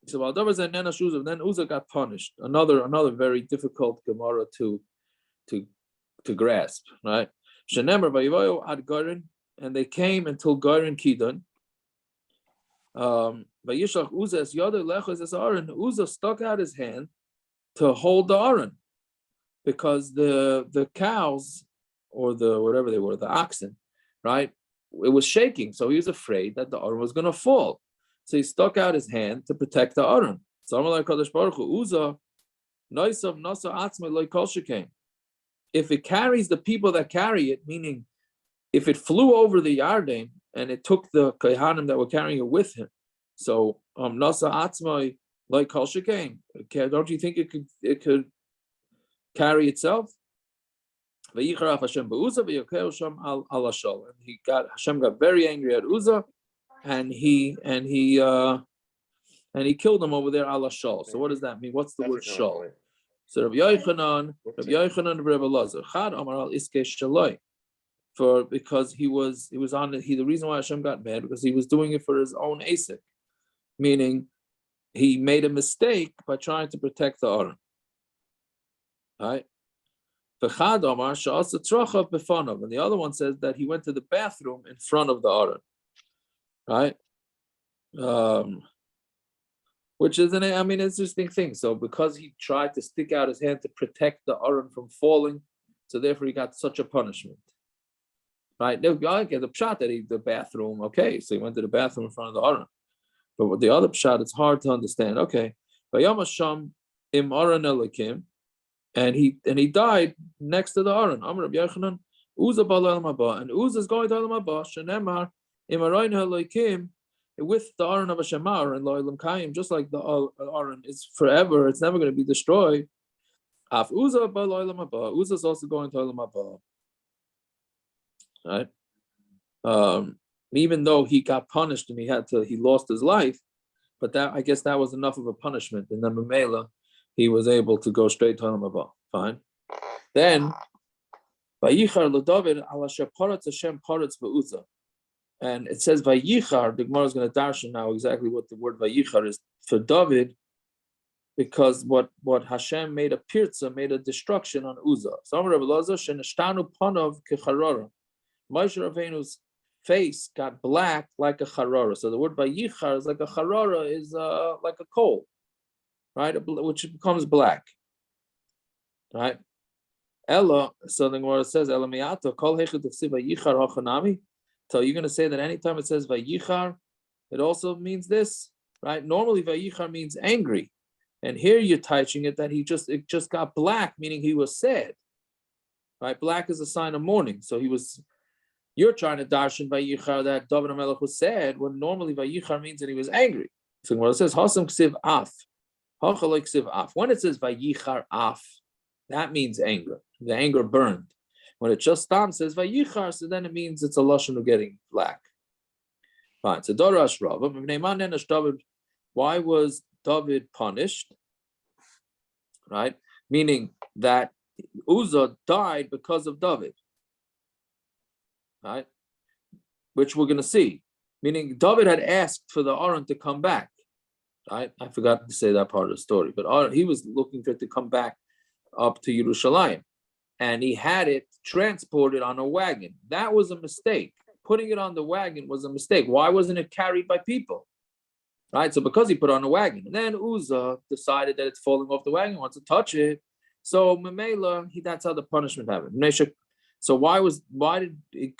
Speaker 1: So then Uzzah got punished. Another very difficult Gemara to grasp, right? Shenemer vayivayu ad Garin, and they came until Garin Kidon. Vayishlach Uzzah es yada lechos es Aaron. Uzzah stuck out his hand to hold the Aaron, because the cows, or the whatever they were, the oxen, right? It was shaking, so he was afraid that the Aaron was going to fall. So he stuck out his hand to protect the Aaron. So Amalei Kadosh Baruch Hu, Uzzah, noisav nasa atzmei loy kol shekain. If it carries the people that carry it, meaning if it flew over the Yarden and it took the Kehanim that were carrying it with him, so nasa atzmai like kol shekain, don't you think it could carry itself? Vayicharaf Hashem beUzzah v'yokeu Hashem al Ashol, and Hashem got very angry at Uzzah, and he killed him over there al Ashol. So what does that mean? What's the word shol? So Rabbi Yochanan, Rabbi Elazar, Chad Amar al Iskei Shaloi, because he was on it. The reason why Hashem got mad, because he was doing it for his own asik, meaning he made a mistake by trying to protect the Aron. Right? V'chad Amar she'asa trocha b'fanav, and the other one says that he went to the bathroom in front of the Aron. Right? Which is an interesting thing. So because he tried to stick out his hand to protect the Aron from falling, so therefore he got such a punishment. Right? Now, I get the pshat that the bathroom, okay, so he went to the bathroom in front of the Aron. But with the other pshat, it's hard to understand. Okay. Vayamasham im Aron elikim, and he died next to the Aron. Amar Rabbi Yochanan, Uzzah ba'al mabah, and Uzzah is going to Olam Haba, shenemar im Aron elikim, with the Aron of Hashem and Lo'ilam Kayim, just like the Aron is forever, it's never going to be destroyed. Af Uzzah ba'al Haba, Uzzah is also going to Olam Haba. Right? Even though he got punished and he lost his life, but I guess that was enough of a punishment, and then Mamela, he was able to go straight to Olam Haba. Fine. Then Vayichar LeDavid ala sheparatz Hashem paratz beUzzah. And it says Vayichar. The Gemara is going to darshan now exactly what the word Vayichar is for David, because what Hashem made a pirza, made a destruction on Uzzah. So Amar Rabbi Elazar sheneshtanu panav kecharara. Moshe Rabbeinu's face got black like a charara. So the word Vayichar is like a charara is like a coal, right? Which becomes black, right? Ella. So the Gemara says Ella miyato kol hechad tefsi Vayichar hachanami. So you're going to say that anytime it says Vayichar, it also means this, right? Normally Vayichar means angry, and here you're teaching it that it just got black, meaning he was sad, right? Black is a sign of mourning. So you're trying to darshan Vayichar that David HaMelech was sad, when normally Vayichar means that he was angry. So when it says Hasam ksiv af, hachaloi ksiv af, when it says Vayichar af, that means anger. The anger burned. When it just says vayichar, so then it means it's a lashon of getting black. Fine. So Dorash Rav, why was David punished? Right, meaning that Uzzah died because of David. Right, which we're going to see. Meaning David had asked for the Aron to come back. Right, I forgot to say that part of the story, but he was looking for it to come back up to Yerushalayim, and he had it transported on a wagon. That was a mistake. Putting it on the wagon was a mistake. Why wasn't it carried by people? Right, so because he put it on a wagon, and then Uzzah decided that it's falling off the wagon, wants to touch it. So Memela, that's how the punishment happened. So why did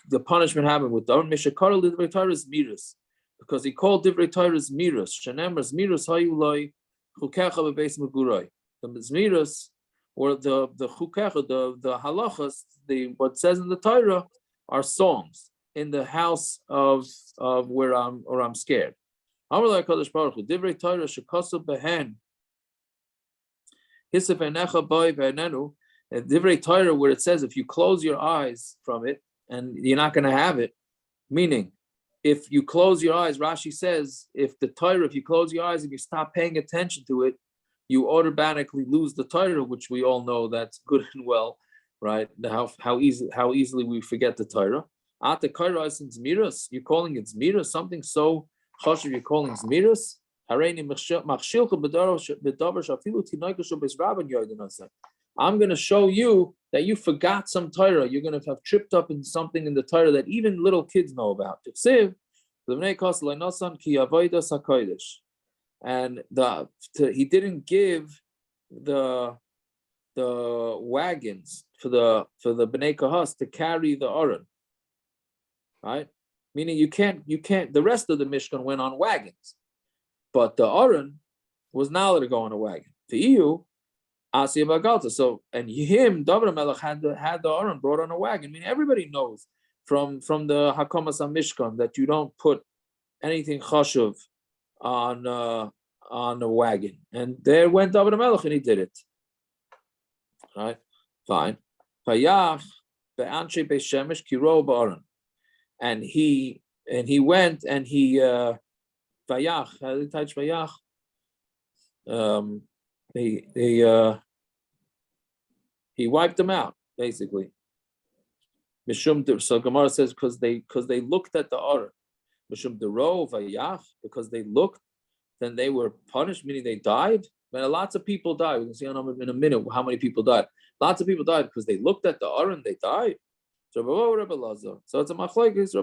Speaker 1: the punishment happen with David? Mishakar Divrei Torah's miras, because he called Divrei Torah's miras. Shenemers miras hayuloi chukecha bebeis megurai. The miras, or the chukecha, the halachas, what says in the Torah are songs in the house of where I'm scared. Amalei Kadosh Baruch Hu Divrei Torah shekasu behen hisef enecha boy ve'enenu. Divrei Torah, where it says if you close your eyes from it and you're not going to have it, meaning if you close your eyes, Rashi says if you close your eyes and you stop paying attention to it, you automatically lose the Torah, which we all know that's good and well, right? How easily we forget the Torah. At the Torah is zmiras, you're calling it zmiras, something so chashuv, you're calling zmiras. I'm going to show you that you forgot some Torah. You're going to have tripped up in something in the Torah that even little kids know about. And he didn't give the wagons for the Bnei Kahas to carry the Aron, right? Meaning you can't. The rest of the Mishkan went on wagons, but the Aron was not allowed to go on a wagon. To you, Asiya Bagalta. So, and him, David Melech had the Aron brought on a wagon. I mean, everybody knows from the Hakamas HaMishkan that you don't put anything chashuv on a wagon. And there went David Melech and he did it. Right? Fine. Payach be'anshe be'shemesh kiro ba'aron. And he went and he Vayach, how did he touch Vayach? He wiped them out, basically. Mishum, so Gemara says because they looked at the Aron. Mishum dero Vayach, because they looked, then they were punished, meaning they died. But lots of people died. We can see in a minute how many people died. Lots of people died because they looked at the Aron, they died. So it's a machlokes.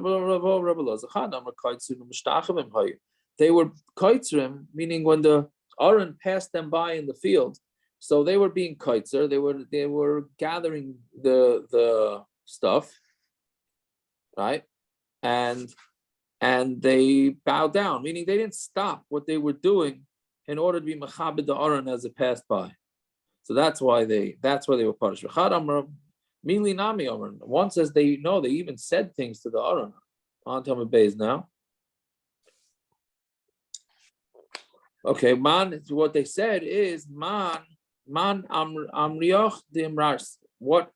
Speaker 1: They were kaitzrim, meaning when the Aron passed them by in the field, so they were being kaitzer. They were gathering the stuff, right? And they bowed down, meaning they didn't stop what they were doing in order to be machabed the Aron as it passed by. So that's why they were punished. Mili Nami Omer. One says they even said things to the Aron. On Talmud Beis now. Okay, man. What they said is man amrioch dimras. What?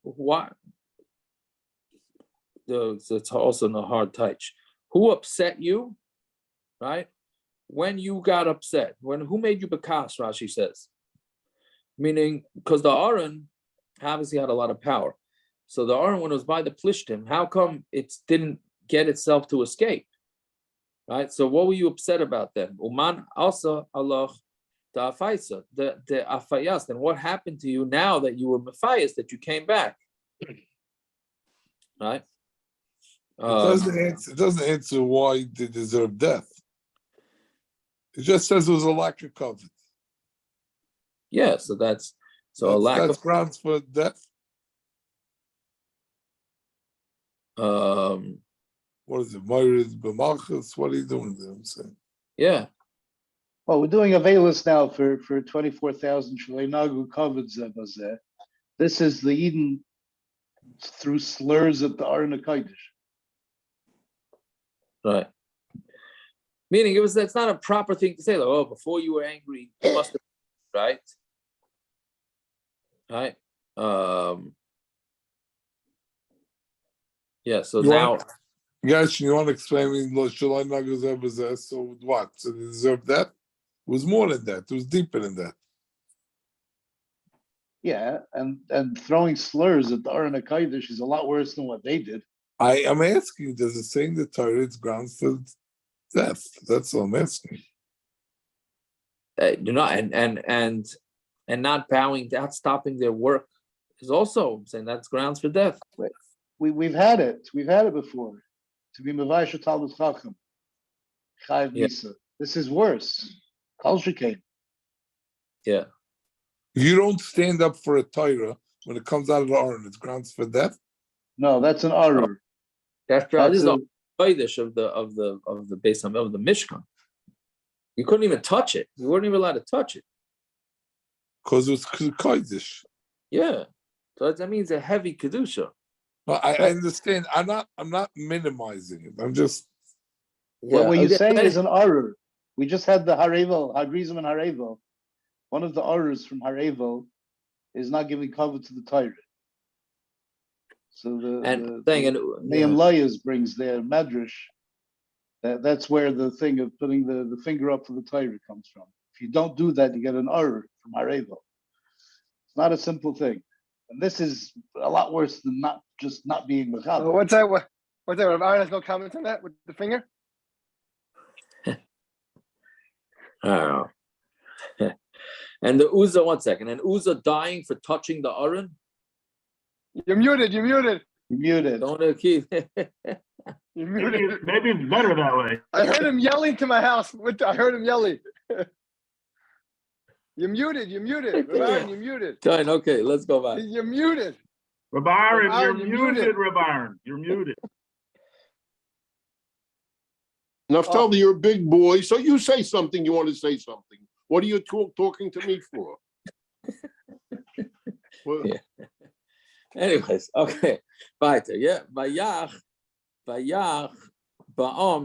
Speaker 1: It's also a hard touch. Who upset you? Right? When you got upset. Who made you bekas? Rashi says. Meaning, because the Aron obviously had a lot of power. So the Aron, when it was by the Plishtim, how come it didn't get itself to escape? Right? So what were you upset about then? Uman also Allah the Afaisa, the Afayas. Then what happened to you now that you were Mephias, that you came back? Right?
Speaker 10: It doesn't answer why they deserve death. It just says it was a lack of covenant.
Speaker 1: Yeah, so that's a lack
Speaker 10: of grounds for death. What is it? Myriz b'malchus? What are you doing there? I'm saying.
Speaker 1: Yeah.
Speaker 7: Well, we're doing Avelis now for 24,000 Shaleinagu covered Zebazeh. This is the Eden through slurs at the Aron HaKodesh.
Speaker 1: Right. Meaning that's not a proper thing to say. Like, oh, before you were angry, you must have, right? Right. Yeah. So
Speaker 10: You
Speaker 1: now,
Speaker 10: want- Guys, you want to explain me? So what? So they deserve that? It was more than that. It was deeper than that.
Speaker 7: Yeah, and throwing slurs at the Aron HaKodesh is a lot worse than what they did.
Speaker 10: I am asking, does it say in the Torah it's grounds for death? That's all I'm asking.
Speaker 1: and not bowing, not stopping their work is also saying that's grounds for death.
Speaker 7: We've had it. We've had it before. To be Mavasha Talmud Chacham. Chayav
Speaker 1: Yeah.
Speaker 7: Misa. This is worse. Kol Shekain.
Speaker 1: Yeah.
Speaker 10: If you don't stand up for a Torah when it comes out of the Aron, it's grounds for death.
Speaker 7: No, that's an Arur.
Speaker 1: This
Speaker 7: That's
Speaker 1: is
Speaker 7: a,
Speaker 1: the Kodesh of the base of the Mishkan. You couldn't even touch it. You weren't even allowed to touch it.
Speaker 10: Because it was Kodesh.
Speaker 1: Yeah. So that means a heavy kedusha.
Speaker 10: Well, I understand. I'm not minimizing it. I'm just
Speaker 7: what you're saying is an Arur. We just had the Harevel, Hadrizim and Harevel. One of the Arurs from Harevel is not giving cover to the Torah. So the Me'am Layas brings their Medrash. That's where the thing of putting the finger up for the Torah comes from. If you don't do that, you get an Arur from Harevel. It's not a simple thing. And this is a lot worse than not being Mechaber.
Speaker 9: What's that? What's that? Rav Aaron has no comments on that with the finger?
Speaker 1: Oh. And the Uzzah, 1 second. And Uzzah dying for touching the Aron?
Speaker 9: You're muted. You're muted.
Speaker 7: You're muted.
Speaker 1: Don't keep.
Speaker 9: You're muted.
Speaker 11: Maybe it's better that way.
Speaker 9: I heard him yelling to my house. I heard him yelling. You're muted. You're muted. Rav Aaron, you're muted.
Speaker 1: Fine, okay, let's go back.
Speaker 9: You're muted.
Speaker 11: Rav Aaron,
Speaker 9: Rav Aaron,
Speaker 11: you're
Speaker 9: you're
Speaker 11: muted,
Speaker 9: muted.
Speaker 11: Rav Aaron. You're muted.
Speaker 2: Naftali, you're a big boy, so you say something. You want to say something. What are you talking to me for? Well,
Speaker 1: Yeah. Anyways, okay. Weiter, yeah. Vayach, ba'om,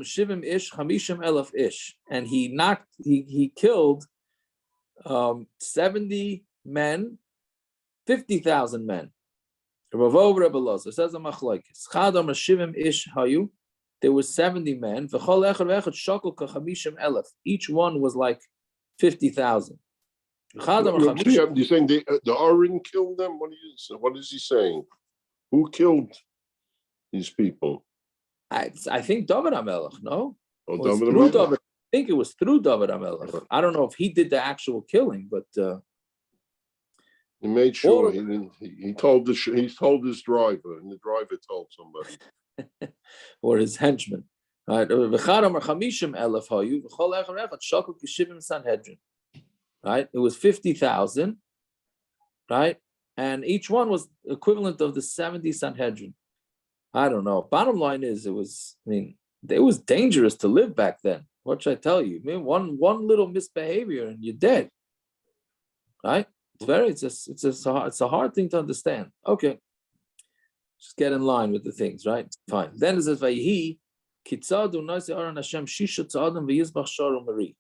Speaker 1: shivim ish, chamishim elef ish. And he killed 70 men, 50,000 men. Ravov Rebbelos, it says a machlokes. Chadam shivim ish hayu. There was 70 men. V'chol echad v'echad shakol kachamishim elef. Each one was like 50,000.
Speaker 2: you're saying the Aron killed them? What is he saying? Who killed these people?
Speaker 1: I think David HaMelech, no?
Speaker 2: Oh,
Speaker 1: Was
Speaker 2: David
Speaker 1: through
Speaker 2: HaMelech?
Speaker 1: David, I think it was through David HaMelech. I don't know if he did the actual killing, but
Speaker 2: He made sure he didn't. He told his driver, and the driver told somebody.
Speaker 1: or his henchmen. Right? Right? It was 50,000, right? And each one was equivalent of the 70 Sanhedrin. I don't know. Bottom line is, it was dangerous to live back then. What should I tell you? I mean, one little misbehavior and you're dead. Right? It's a hard thing to understand. Okay. Just get in line with the things, right? Fine. Then it says, Vayihi, Kitzadu Nasi Aron Hashem Shisha Tzadam V'Yizbach Sharu Mari.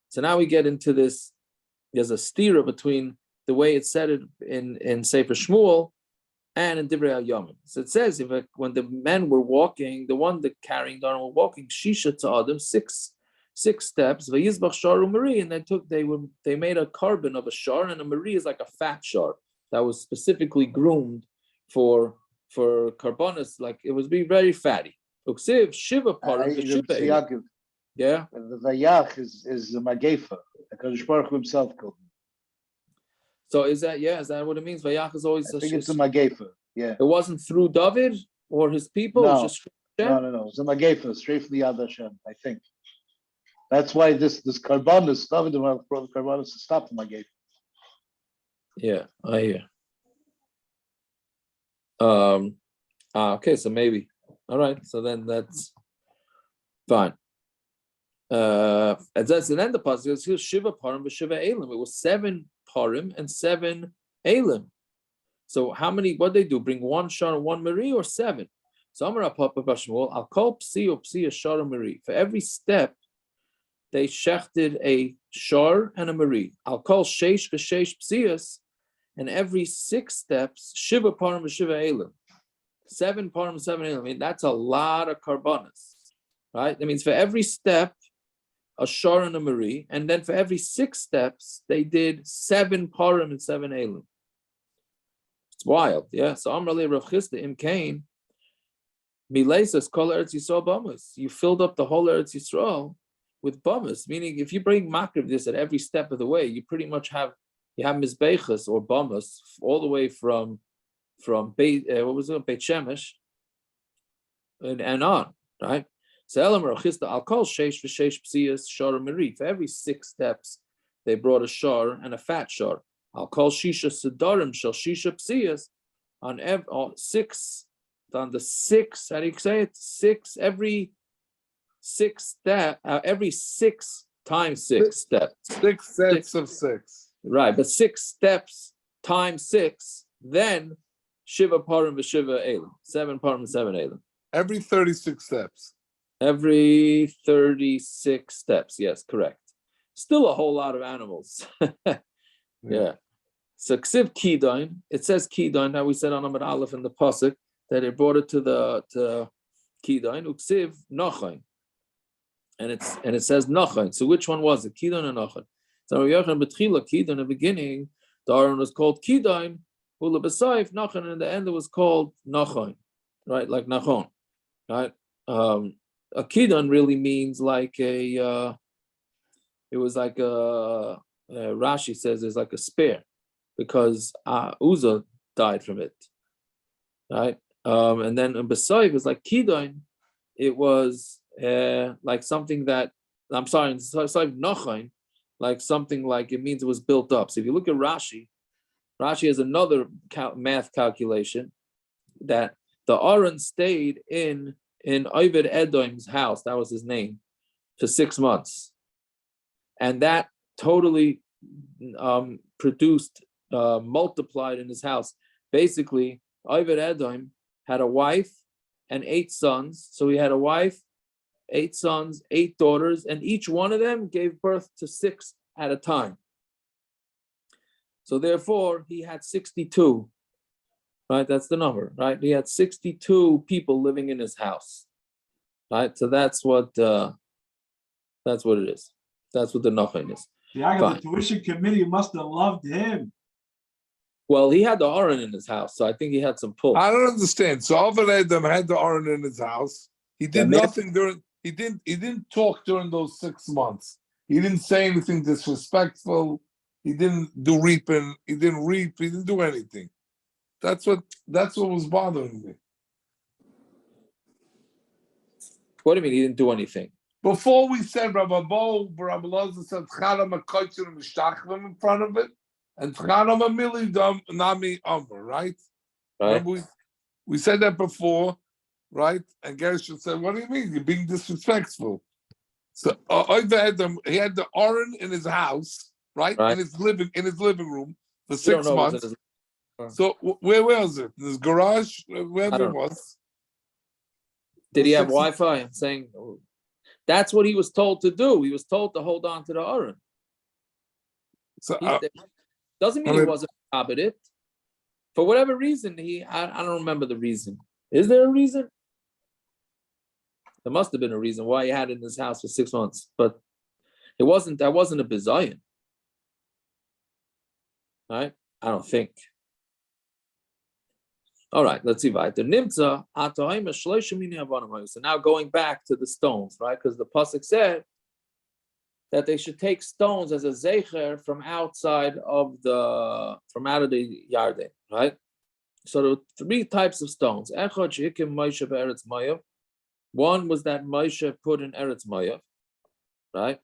Speaker 1: So now we get into this. There's a stira between the way it said it in Sefer Shmuel and in Divrei HaYomim. So it says when the men were walking, the one that carrying on were walking, Shisha Tzadam, six steps, V'Yizbach Sharu Mari, and they made a carbon of a shar, and a mari is like a fat shar that was specifically groomed for carbonas, like it was being very fatty. Uksiv Shiva Param. Yeah.
Speaker 7: The Vayach is the Magefa. The Kadosh Baruch Hu himself killed him.
Speaker 1: So is that what it means? Vayach is always.
Speaker 7: I think it's a Magefa. Yeah.
Speaker 1: It wasn't through David or his people.
Speaker 7: No,
Speaker 1: it was just
Speaker 7: no. It's a Magefa straight from the Yad Hashem. I think that's why this Karbanis, David brought the Karbanis to stop the Magefa.
Speaker 1: Yeah, I hear. Okay, so maybe. All right, so then that's fine. And that's an end of the puzzle. Here's Shiva Parim and Shiva Elim. It was 7 Parim and 7 Elim. So how many? What they do? Bring 1 shar and 1 mari, or 7? So Amar Papa Bashmuel, I'll call psi shar and mari. For every step, they shechted a shar and a mari. I'll call sheish v'sheish psias, and every 6 steps Shiva Parim and Shiva Elim. 7 parim, 7 elim. I mean, that's a lot of karbanas, right? That means for every step, a shor and a marie, and then for every 6 steps, they did 7 parim and 7 elim. It's wild, yeah. So Amrali Rav Chisda Im Kain, Milesis Kol Eretz Yisrael Bamas. You filled up the whole Eretz Yisrael with bamas, meaning if you bring makriv this at every step of the way, you pretty much have mizbechas or bamas all the way from Beit Beit Shemesh and on, right? So Elam Rachista Al Kol Sheish v'Sheish Psiyas Shor Miri. For every 6 steps, they brought a shor and a fat shor. Al Kol Shisha Sedarim Shel Shisha Psiyas on 6. On the 6, how do you say it? 6 every 6 step, every 6 times 6 steps.
Speaker 10: 6 sets of 6.
Speaker 1: Right, but 6 steps times 6, then Shiva Parim v'Shiva Elim. 7 Parim, 7 Elim.
Speaker 10: Every 36 steps.
Speaker 1: Every 36 steps, yes, correct. Still a whole lot of animals. Yeah. So Ksiv Kidain, it says Kidain, now we said on Amud Aleph in the Pasuk, that it brought it to Kidain, Uksiv Nachain. And it says Nachain. So which one was it? Kidain or Nachain? So Yochanan Betchila, Kidain in the beginning, the Aron was called Kidain, Ula B'Saif, Nachain, and in the end it was called Nachain, right? Like Nachon, right? A Kidain really means like it was like Rashi says it's like a spear, because Uzzah died from it, right? And then B'Saif is like Kidain, it was like something that, I'm sorry, Nachain, like something like it means it was built up. So if you look at Rashi has another math calculation that the Aaron stayed in Oved Edom's house, that was his name, for 6 months. And that totally produced, multiplied in his house. Basically, Oved Edom had a wife and 8 sons. So he had a wife, 8 sons, 8 daughters, and each one of them gave birth to 6 at a time. So therefore, he had 62, right? That's the number, right? He had 62 people living in his house, right? So that's what it is. That's what the Nachon is.
Speaker 5: The tuition committee must have loved him.
Speaker 1: Well, he had the Aron in his house, so I think he had some pull.
Speaker 10: I don't understand. So Oved Edom had the Aron in his house. He did nothing during. He didn't talk during those 6 months. He didn't say anything disrespectful. He didn't do reaping. He didn't reap. He didn't do anything. That's what was bothering me.
Speaker 1: What do you mean he didn't do anything?
Speaker 10: Before we said Rabbi Loza said Chana Makoitzim Mishtachvim in front of it, and Chana Mamili Nami Amr, right? Remember we said that before, right? And Gershon said, "What do you mean? You're being disrespectful." So he had the Aron in his house, right? In his living room for 6 months. So where was it? In his garage, wherever it was.
Speaker 1: Did he have Wi-Fi? I'm saying that's what he was told to do. He was told to hold on to the Aron.
Speaker 10: So
Speaker 1: doesn't mean he wasn't it. For whatever reason, I don't remember the reason. Is there a reason? There must have been a reason why he had it in his house for 6 months, but that wasn't a bizayon. Right? I don't think. All right, let's see. So now going back to the stones, right? Because the pasuk said that they should take stones as a zecher from out of the Yarden, right? So there were 3 types of stones. One was that Moshe put in Eretz Moav, right?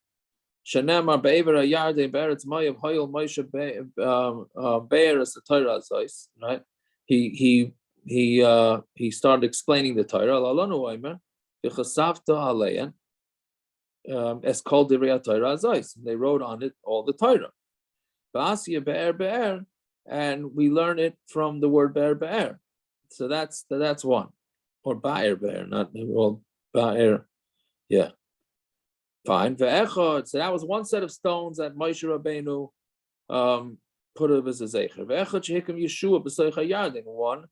Speaker 1: Shanamar be'ever Yarden be'eretz Moav hoyel Moshe be'eretz the Torah azos, right? He started explaining the Torah. Alonu oimer v'chasavta aleyan es kol divrei Torah azos. They wrote on it all the Torah. V'asya be'er be'er, and we learn it from the word be'er be'er. So that's one. Or ba'er be'er, not well ba'er. Yeah. Fine. Ve'echad. So that was one set of stones that Moshe Rabbeinu put it as a zecher. Ve'echad shehikim Yeshua b'soich hayardin. One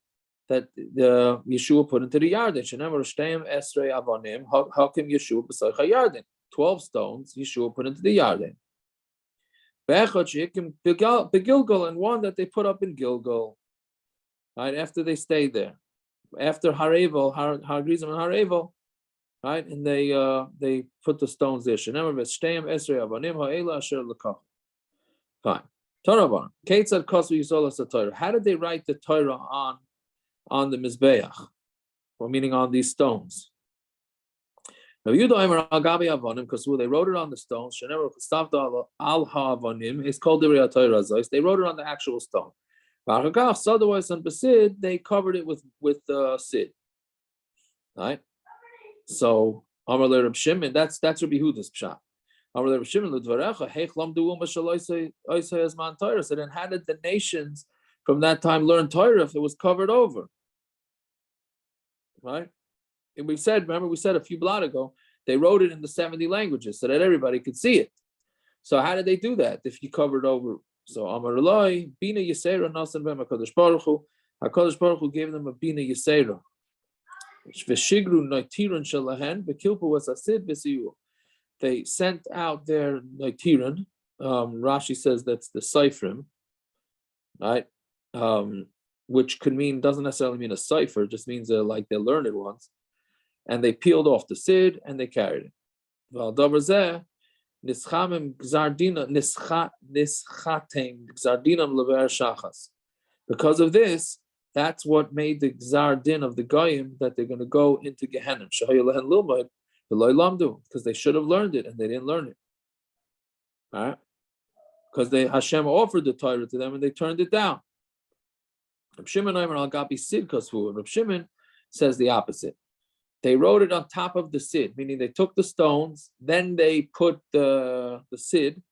Speaker 1: that the Yeshua put into the Yarden. Shenemar Shteim Esrei Avonim. How come Yeshua b'soich Yarden? 12 stones Yeshua put into the Yarden. Be'echad shehikim beGilgal, and one that they put up in Gilgal. Right after they stayed there, after Harevel, Har Grizim and Harevel, right, and they put the stones there. Shenemar v'Shteim Esrei Avonim ha'ela asher l'kach. Fine. Torah. Keitzad kosu Yisolas Torah. How did they write the Torah on the Mizbeach, or meaning on these stones? Now you don't al gabi avonim, because they wrote it on the stones. Shenever stavda al ha'avonim. It's called the Torah. They wrote it on the actual stone. Otherwise, on Besid, they covered it with Sid. Right. So Amar le Reb Shimon. That's Rabbi Huda's pshat. Amar le Reb Shimon l'dvarecha heich lamdu u'mashalosei esman Torah. So then, how did the nations from that time learn Torah if it was covered over? Right? And we said a few blot ago, they wrote it in the 70 languages so that everybody could see it. So how did they do that if you covered over? So Amar Eloi, Bina Yisera Nasan Bem HaKadosh Baruch Hu. HaKadosh Baruch Hu gave them a Bina Yisera. V'shigru Noitirun Shalahen, V'kilpu was Asid V'siyu. They sent out their Noitirun. Rashi says that's the Seifrim, right? Which doesn't necessarily mean a cipher, just means they're like they learned it once. And they peeled off the Sid and they carried it. Because of this, that's what made the Gzar Din of the Goyim that they're going to go into Gehenna. Because they should have learned it and they didn't learn it. All right? Because Hashem offered the Torah to them and they turned it down. Reb Shimon says the opposite. They wrote it on top of the Sid, meaning they took the stones, then they put the Sid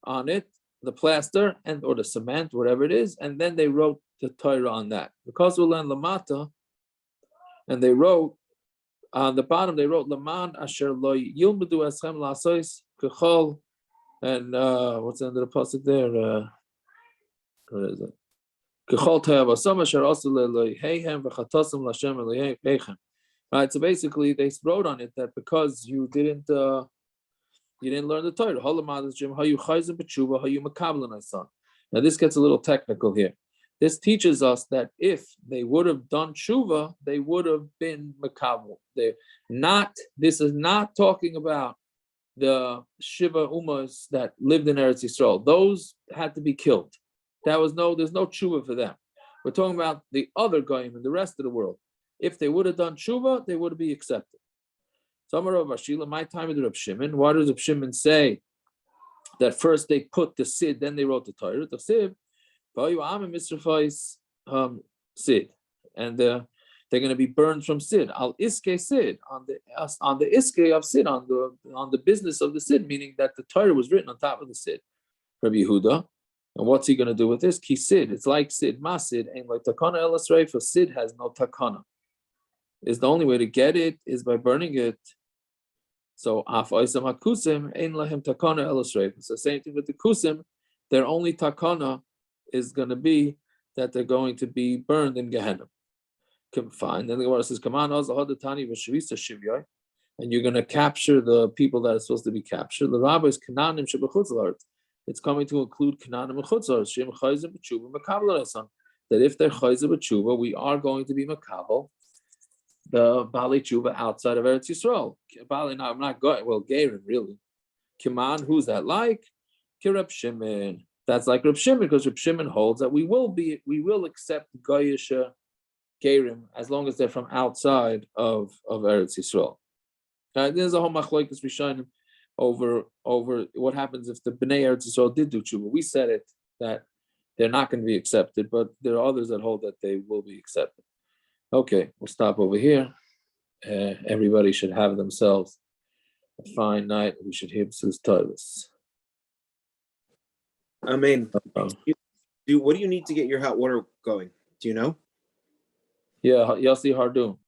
Speaker 1: on it, the plaster or the cement, whatever it is, and then they wrote the Torah on that. Because we learn Lamata, and they wrote on the bottom, they wrote Laman Asher Lo Yilmedu Eschem Lasois Kechol, and what's under the pasuk there? What is it? Kechol Tayavasam Asher Asel Eloheihem V'Chatasim Lashem Eloheihem. Right, so basically they wrote on it that because you didn't learn the Torah. Now this gets a little technical here. This teaches us that if they would have done tshuva, they would have been makabel. This is not talking about the Shiva Umas that lived in Eretz Yisrael. Those had to be killed. There's no tshuva for them. We're talking about the other goyim in the rest of the world. If they would have done tshuva, they would be accepted. So my time with Reb Shimon, why does Reb Shimon say that first they put the Sid, then they wrote the Torah? The Sid, Sid, and they're going to be burned from Sid. Al iske Sid, on the iske of Sid, on the business of the Sid, meaning that the Torah was written on top of the Sid. Rabbi Yehuda, and what's he going to do with this? Ki Sid, it's like Sid, Masid, ain't like takana elas reifa. Sid has no takana. Is the only way to get it is by burning it. So af oisam hakusim ein lahem takana elas reifa. So same thing with the kusim, their only takana is going to be that they're going to be burned in Gehenna. Fine. Then the Gemara says, "Come on, and you're going to capture the people that are supposed to be captured." The rabbi is Kananim shebechutz la'aretz. It's coming to include Kananim b'chutz la'aretz. Shem chayzer b'tshuva makabel l'resan. That if they're chayzer b'tshuva, we are going to be makabel the Bali tshuva outside of Eretz Yisrael. Bali, no, I'm not going. Well, Gerim really. Kiman, who's that like? Reb Shimon. That's like Reb Shimon, because Reb Shimon holds that we will accept Goyisha Gerim as long as they're from outside of Eretz Yisrael. There's a whole machlokes rishonim over what happens if the Bnei Eretz Yisrael did do tshuva. We said it that they're not going to be accepted, but there are others that hold that they will be accepted. Okay, we'll stop over here. Everybody should have themselves a fine night. We should hear B'sus Toilus.
Speaker 4: Amen. What do you need to get your hot water going? Do you know?
Speaker 1: Yeah, Yossi Hardum.